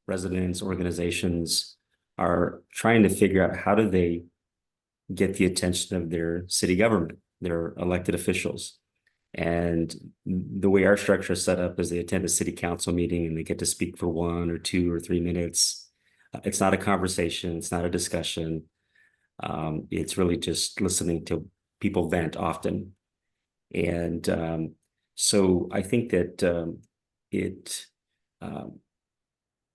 Speaker 4: residents, organizations are trying to figure out how do they get the attention of their city government, their elected officials. And the way our structure is set up is they attend a city council meeting and they get to speak for 1 or 2 or 3 minutes. It's not a conversation. It's not a discussion. It's really just listening to people vent often. And so I think that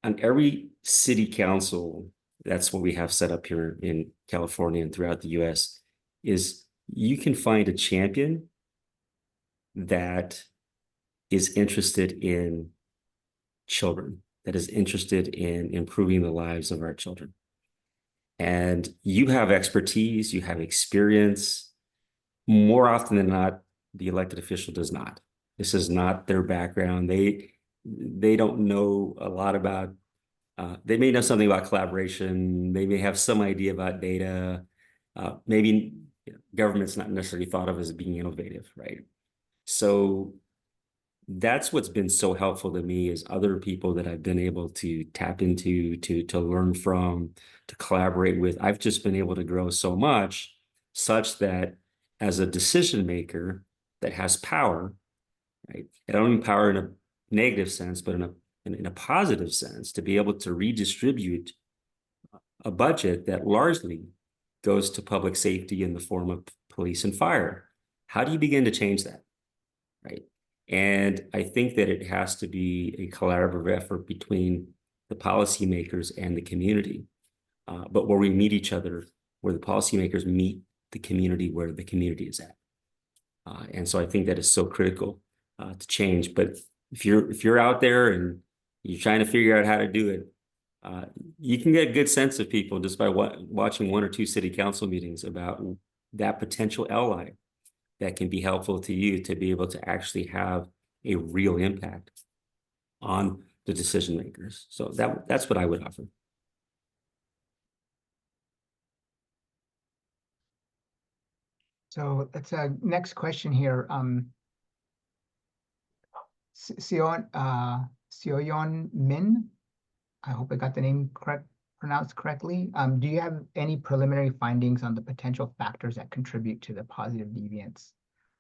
Speaker 4: on every city council, that's what we have set up here in California and throughout the US, is you can find a champion that is interested in children, that is interested in improving the lives of our children. And you have expertise, you have experience. More often than not, the elected official does not. This is not their background. They don't know a lot about, they may know something about collaboration. They may have some idea about data. Maybe government's not necessarily thought of as being innovative, right? So that's what's been so helpful to me is other people that I've been able to tap into, to learn from, to collaborate with. I've just been able to grow so much such that as a decision maker that has power, right? And I don't mean power in a negative sense, but in a positive sense, to be able to redistribute a budget that largely goes to public safety in the form of police and fire. How do you begin to change that, right? And I think that it has to be a collaborative effort between the policymakers and the community, but where we meet each other, where the policymakers meet the community where the community is at. And so I think that is so critical to change. But if you're out there and you're trying to figure out how to do it, you can get a good sense of people just by watching 1 or 2 city council meetings about that potential ally that can be helpful to you to be able to actually have a real impact on the decision makers. So that's what I would offer.
Speaker 2: So that's a next question here. Seoyeon Min, I hope I got the name pronounced correctly. Do you have any preliminary findings on the potential factors that contribute to the positive deviance?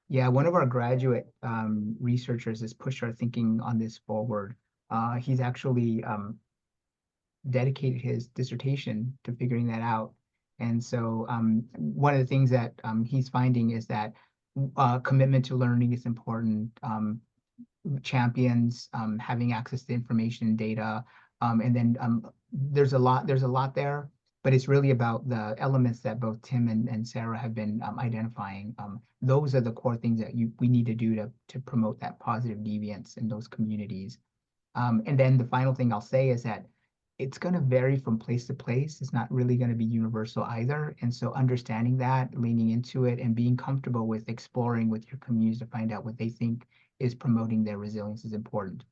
Speaker 2: Yeah, one of our graduate researchers has pushed our thinking on this forward. He's actually dedicated his dissertation to figuring that out. And so one of the things that he's finding is that commitment to learning is important. Champions having access to information and data, and then there's a lot there, but it's really about the elements that both Tim and Sarah have been identifying. Those are the core things that we need to do to promote that positive deviance in those communities. And then the final thing I'll say is that it's going to vary from place to place. It's not really going to be universal either. And so understanding that, leaning into it, and being comfortable with exploring with your communities to find out what they think is promoting their resilience is important.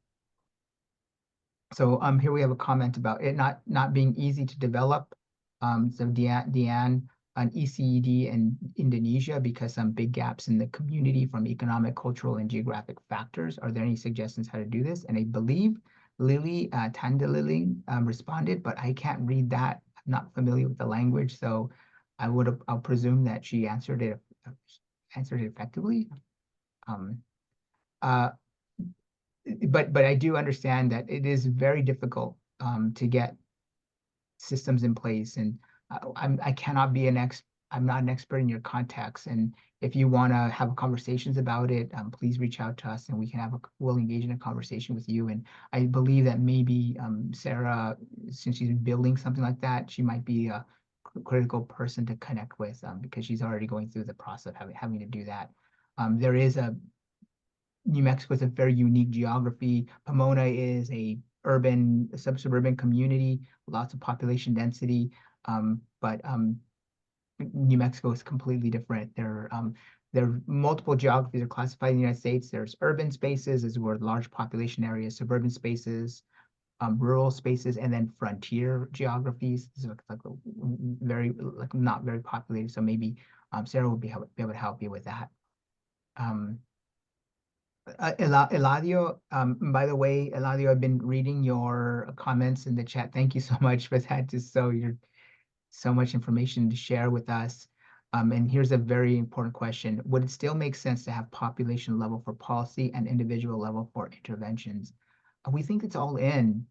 Speaker 2: So here we have a comment about it not being easy to develop. So Deanne, an ECED in Indonesia because some big gaps in the community from economic, cultural, and geographic factors. Are there any suggestions how to do this? And I believe Lily Tandaliling responded, but I can't read that. I'm not familiar with the language, so I'll presume that she answered it effectively. But I do understand that it is very difficult to get systems in place, and I cannot be I'm not an expert in your context. And if you want to have conversations about it, please reach out to us, and we'll engage in a conversation with you. And I believe that maybe Sarah, since she's building something like that, she might be a critical person to connect with because she's already going through the process of having to do that. There is New Mexico is a very unique geography. Pomona is a suburban community, lots of population density, but New Mexico is completely different. There are multiple geographies are classified in the United States. There's urban spaces, as were large population areas, suburban spaces, rural spaces, and then frontier geographies. This is like a very not very populated. So maybe Sarah will be able to help you with that. Eladio, by the way, Eladio, I've been reading your comments in the chat. Thank you so much for that. Just so much information to share with us. And here's a very important question. Would it still make sense to have population level for policy and individual level for interventions? We think it's all in.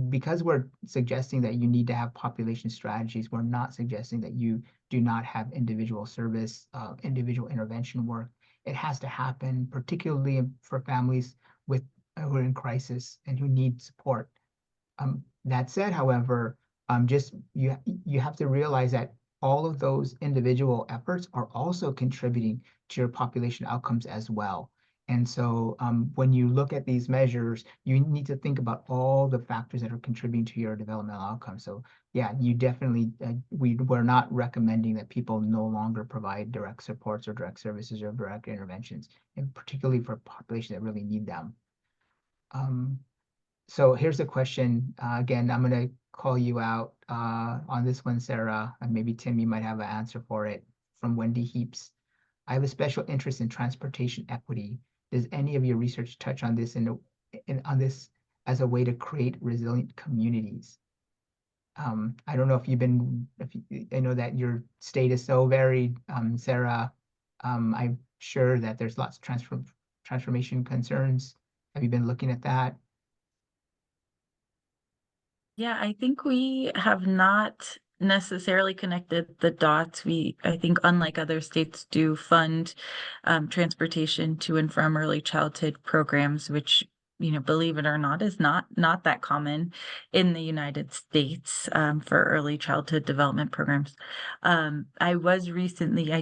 Speaker 2: Because we're suggesting that you need to have population strategies, we're not suggesting that you do not have individual service, individual intervention work. It has to happen, particularly for families who are in crisis and who need support. That said, however, just you have to realize that all of those individual efforts are also contributing to your population outcomes as well. And so when you look at these measures, you need to think about all the factors that are contributing to your developmental outcomes. So yeah, you definitely, we're not recommending that people no longer provide direct supports or direct services or direct interventions, and particularly for populations that really need them. So here's a question. Again, I'm going to call you out on this one, Sarah, and maybe Tim, you might have an answer for it, from Wendy Heaps. I have a special interest in transportation equity. Does any of your research touch on this on this as a way to create resilient communities? I don't know if I know that your state is so varied, Sarah. I'm sure that there's lots of transformation concerns. Have you been looking at that?
Speaker 3: Yeah, I think we have not necessarily connected the dots. I think, unlike other states, do fund transportation to and from early childhood programs, which, believe it or not, is not that common in the United States for early childhood development programs. I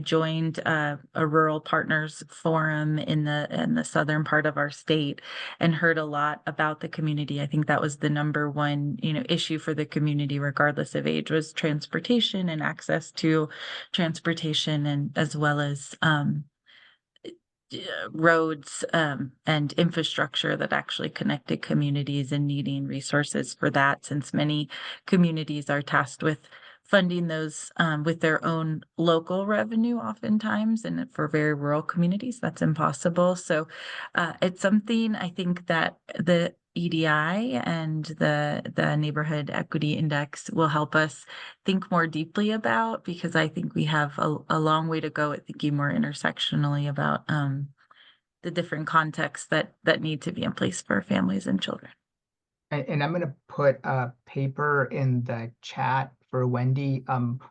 Speaker 3: joined a rural partners forum in the southern part of our state and heard a lot about the community. I think that was the number one, issue for the community, regardless of age, was transportation and access to transportation, and as well as roads and infrastructure that actually connected communities, and needing resources for that, since many communities are tasked with funding those with their own local revenue oftentimes, and for very rural communities that's impossible. So it's something I think that the EDI and the Neighborhood Equity Index will help us think more deeply about, because I think we have a long way to go at thinking more intersectionally about the different contexts that need to be in place for families and children.
Speaker 2: And I'm going to put a paper in the chat for Wendy.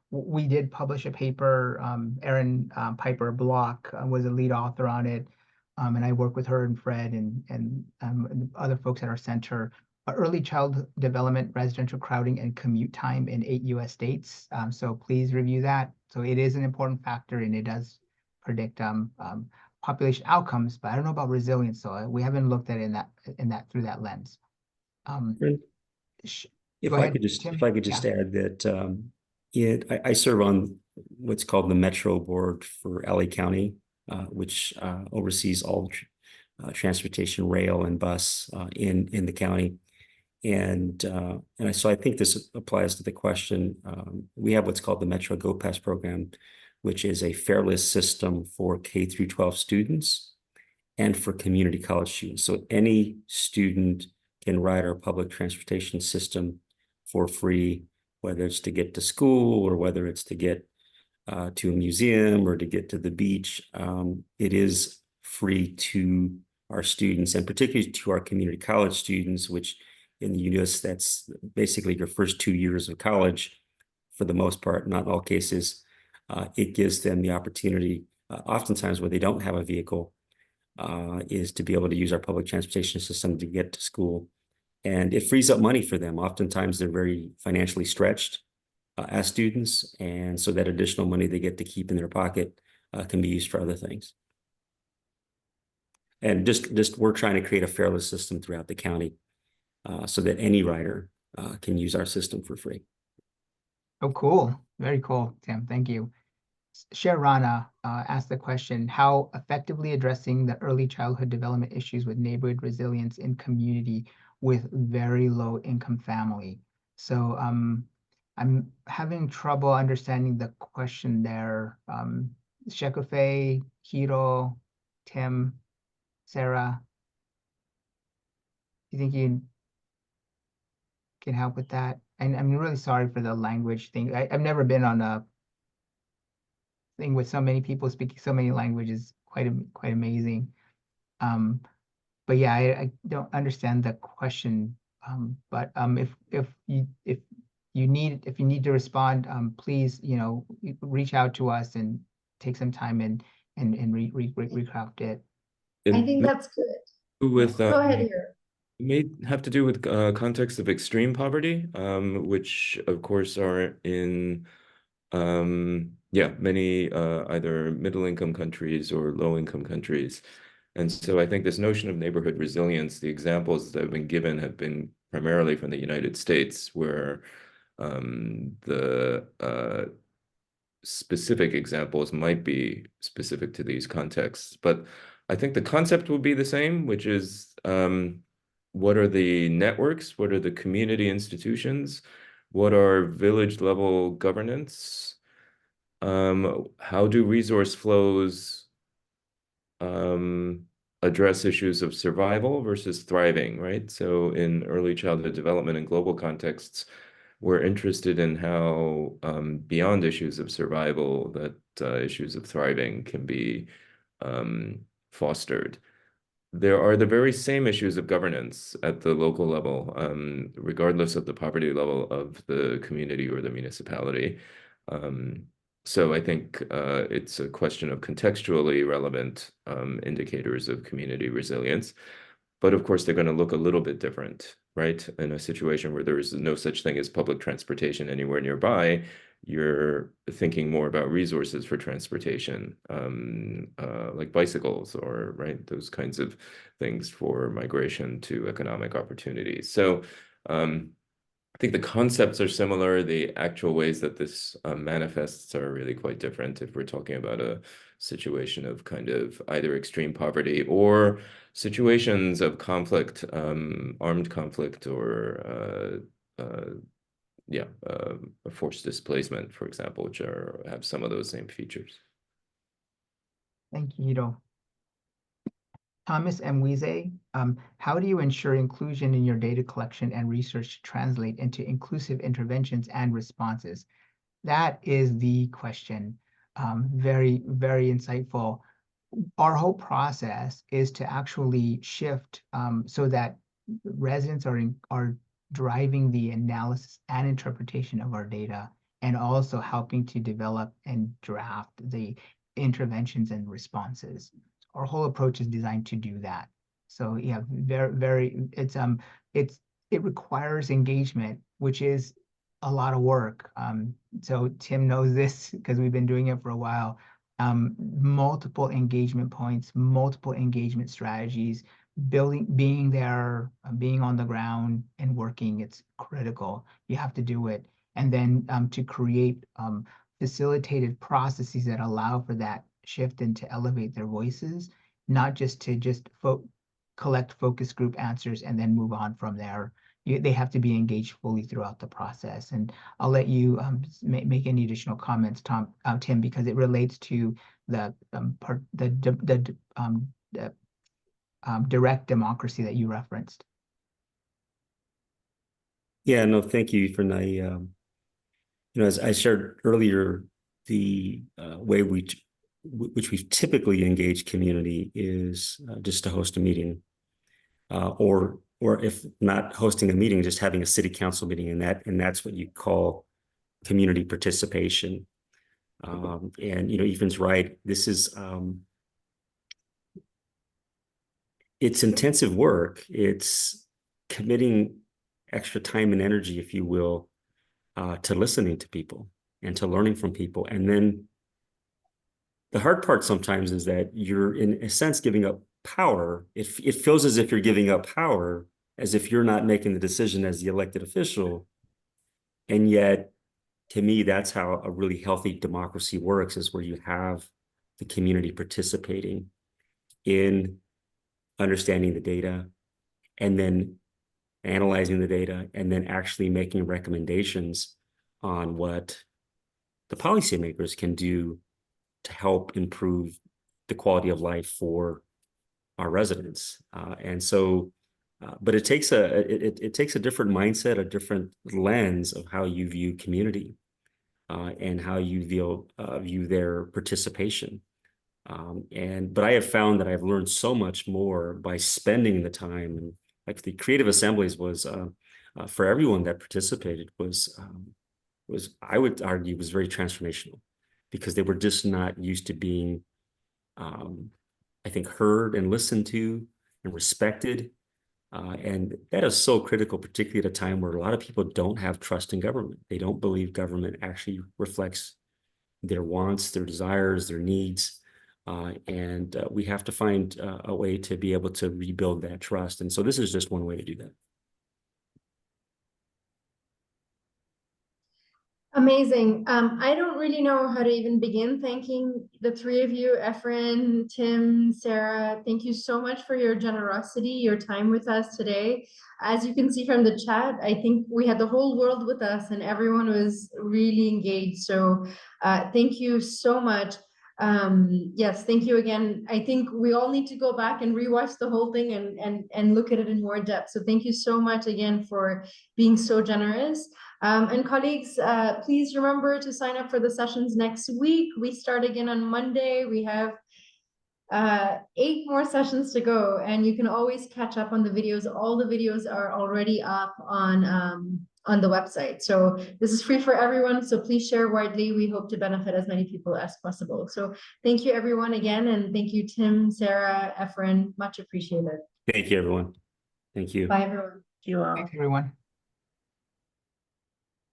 Speaker 2: We did publish a paper. Erin Piper Block was a lead author on it. And I work with her and Fred and other folks at our center. Early child development, residential crowding, and commute time in 8 U.S. states. So please review that. So it is an important factor, and it does predict population outcomes, but I don't know about resilience. So we haven't looked at it through that lens.
Speaker 4: If I could just add that I serve on what's called the Metro Board for LA County, which oversees all transportation, rail, and bus in the county. And so I think this applies to the question. We have what's called the Metro Go Pass program, which is a fareless system for K through 12 students and for community college students. So any student can ride our public transportation system for free, whether it's to get to school or whether it's to get to a museum or to get to the beach. It is free to our students, and particularly to our community college students, which in the US, that's basically your first 2 years of college for the most part, not in all cases. It gives them the opportunity, oftentimes when they don't have a vehicle, is to be able to use our public transportation system to get to school. And it frees up money for them. Oftentimes they're very financially stretched as students. And so that additional money they get to keep in their pocket can be used for other things. And just we're trying to create a fareless system throughout the county so that any rider can use our system for free.
Speaker 2: Oh, cool. Very cool, Tim. Thank you. Sharana asked the question, how effectively addressing the early childhood development issues with neighborhood resilience in community with very low income family. So I'm having trouble understanding the question there. Shekufe, Hiro, Tim, Sarah, do you think you can help with that? And I'm really sorry for the language thing. I've never been on a thing with so many people speaking so many languages, quite amazing. But yeah, I don't understand the question. But if you need to respond, please, reach out to us and take some time and recraft it.
Speaker 1: I think that's good.
Speaker 5: With
Speaker 1: Go ahead here.
Speaker 5: may have to do with context of extreme poverty, which of course are in many either middle income countries or low income countries. And so I think this notion of neighborhood resilience, the examples that have been given have been primarily from the United States, where the specific examples might be specific to these contexts. But I think the concept will be the same, which is what are the networks? What are the community institutions? What are village level governance? How do resource flows address issues of survival versus thriving, right? So in early childhood development and global contexts, we're interested in how beyond issues of survival, that issues of thriving can be fostered. There are the very same issues of governance at the local level, regardless of the poverty level of the community or the municipality. So I think it's a question of contextually relevant indicators of community resilience. But of course, they're going to look a little bit different, right? In a situation where there is no such thing as public transportation anywhere nearby, you're thinking more about resources for transportation, like bicycles or, right, those kinds of things for migration to economic opportunities. So I think the concepts are similar. The actual ways that this manifests are really quite different if we're talking about a situation of kind of either extreme poverty or situations of conflict, armed conflict, or a forced displacement, for example, which have some of those same features.
Speaker 2: Thank you, Hiro. Thomas Mwize, how do you ensure inclusion in your data collection and research to translate into inclusive interventions and responses? That is the question. Very, very insightful. Our whole process is to actually shift so that residents are driving the analysis and interpretation of our data, and also helping to develop and draft the interventions and responses. Our whole approach is designed to do that. So yeah, it requires engagement, which is a lot of work. So Tim knows this because we've been doing it for a while. Multiple engagement points, multiple engagement strategies, being there, being on the ground and working, it's critical. You have to do it. And then to create facilitated processes that allow for that shift and to elevate their voices, not just to collect focus group answers and then move on from there. They have to be engaged fully throughout the process. And I'll let you make any additional comments, Tim, because it relates to the direct democracy that you referenced.
Speaker 4: Yeah, no, thank you for as I shared earlier, the way which we typically engage community is just to host a meeting, or if not hosting a meeting, just having a city council meeting, and that's what you call community participation. And Ethan's right. This is it's intensive work. It's committing extra time and energy, if you will, to listening to people and to learning from people. And then the hard part sometimes is that you're, in a sense, giving up power. It feels as if you're giving up power, as if you're not making the decision as the elected official. And yet, to me, that's how a really healthy democracy works, is where you have the community participating in understanding the data and then analyzing the data, and then actually making recommendations on what the policymakers can do to help improve the quality of life for our residents. But it takes a different mindset, a different lens of how you view community and how you view their participation. But I have found that I've learned so much more by spending the time. And like the creative assemblies was for everyone that participated was I would argue was very transformational, because they were just not used to being I think heard and listened to and respected. And that is so critical, particularly at a time where a lot of people don't have trust in government. They don't believe government actually reflects their wants, their desires, their needs. And we have to find a way to be able to rebuild that trust. And so this is just one way to do that.
Speaker 1: Amazing. I don't really know how to even begin thanking the three of you, Efren, Tim, Sarah. Thank you so much for your generosity, your time with us today. As you can see from the chat, I think we had the whole world with us and everyone was really engaged. So thank you so much. Yes, thank you again. I think we all need to go back and rewatch the whole thing and look at it in more depth. So thank you so much again for being so generous. And colleagues, please remember to sign up for the sessions next week. We start again on Monday. We have 8 more sessions to go, and you can always catch up on the videos. All the videos are already up on the website. So this is free for everyone. So please share widely. We hope to benefit as many people as possible. So thank you everyone again. And thank you, Tim, Sarah, Efren, much appreciated.
Speaker 4: Thank you, everyone. Thank you.
Speaker 1: Bye, everyone.
Speaker 3: You all.
Speaker 2: Thanks, everyone.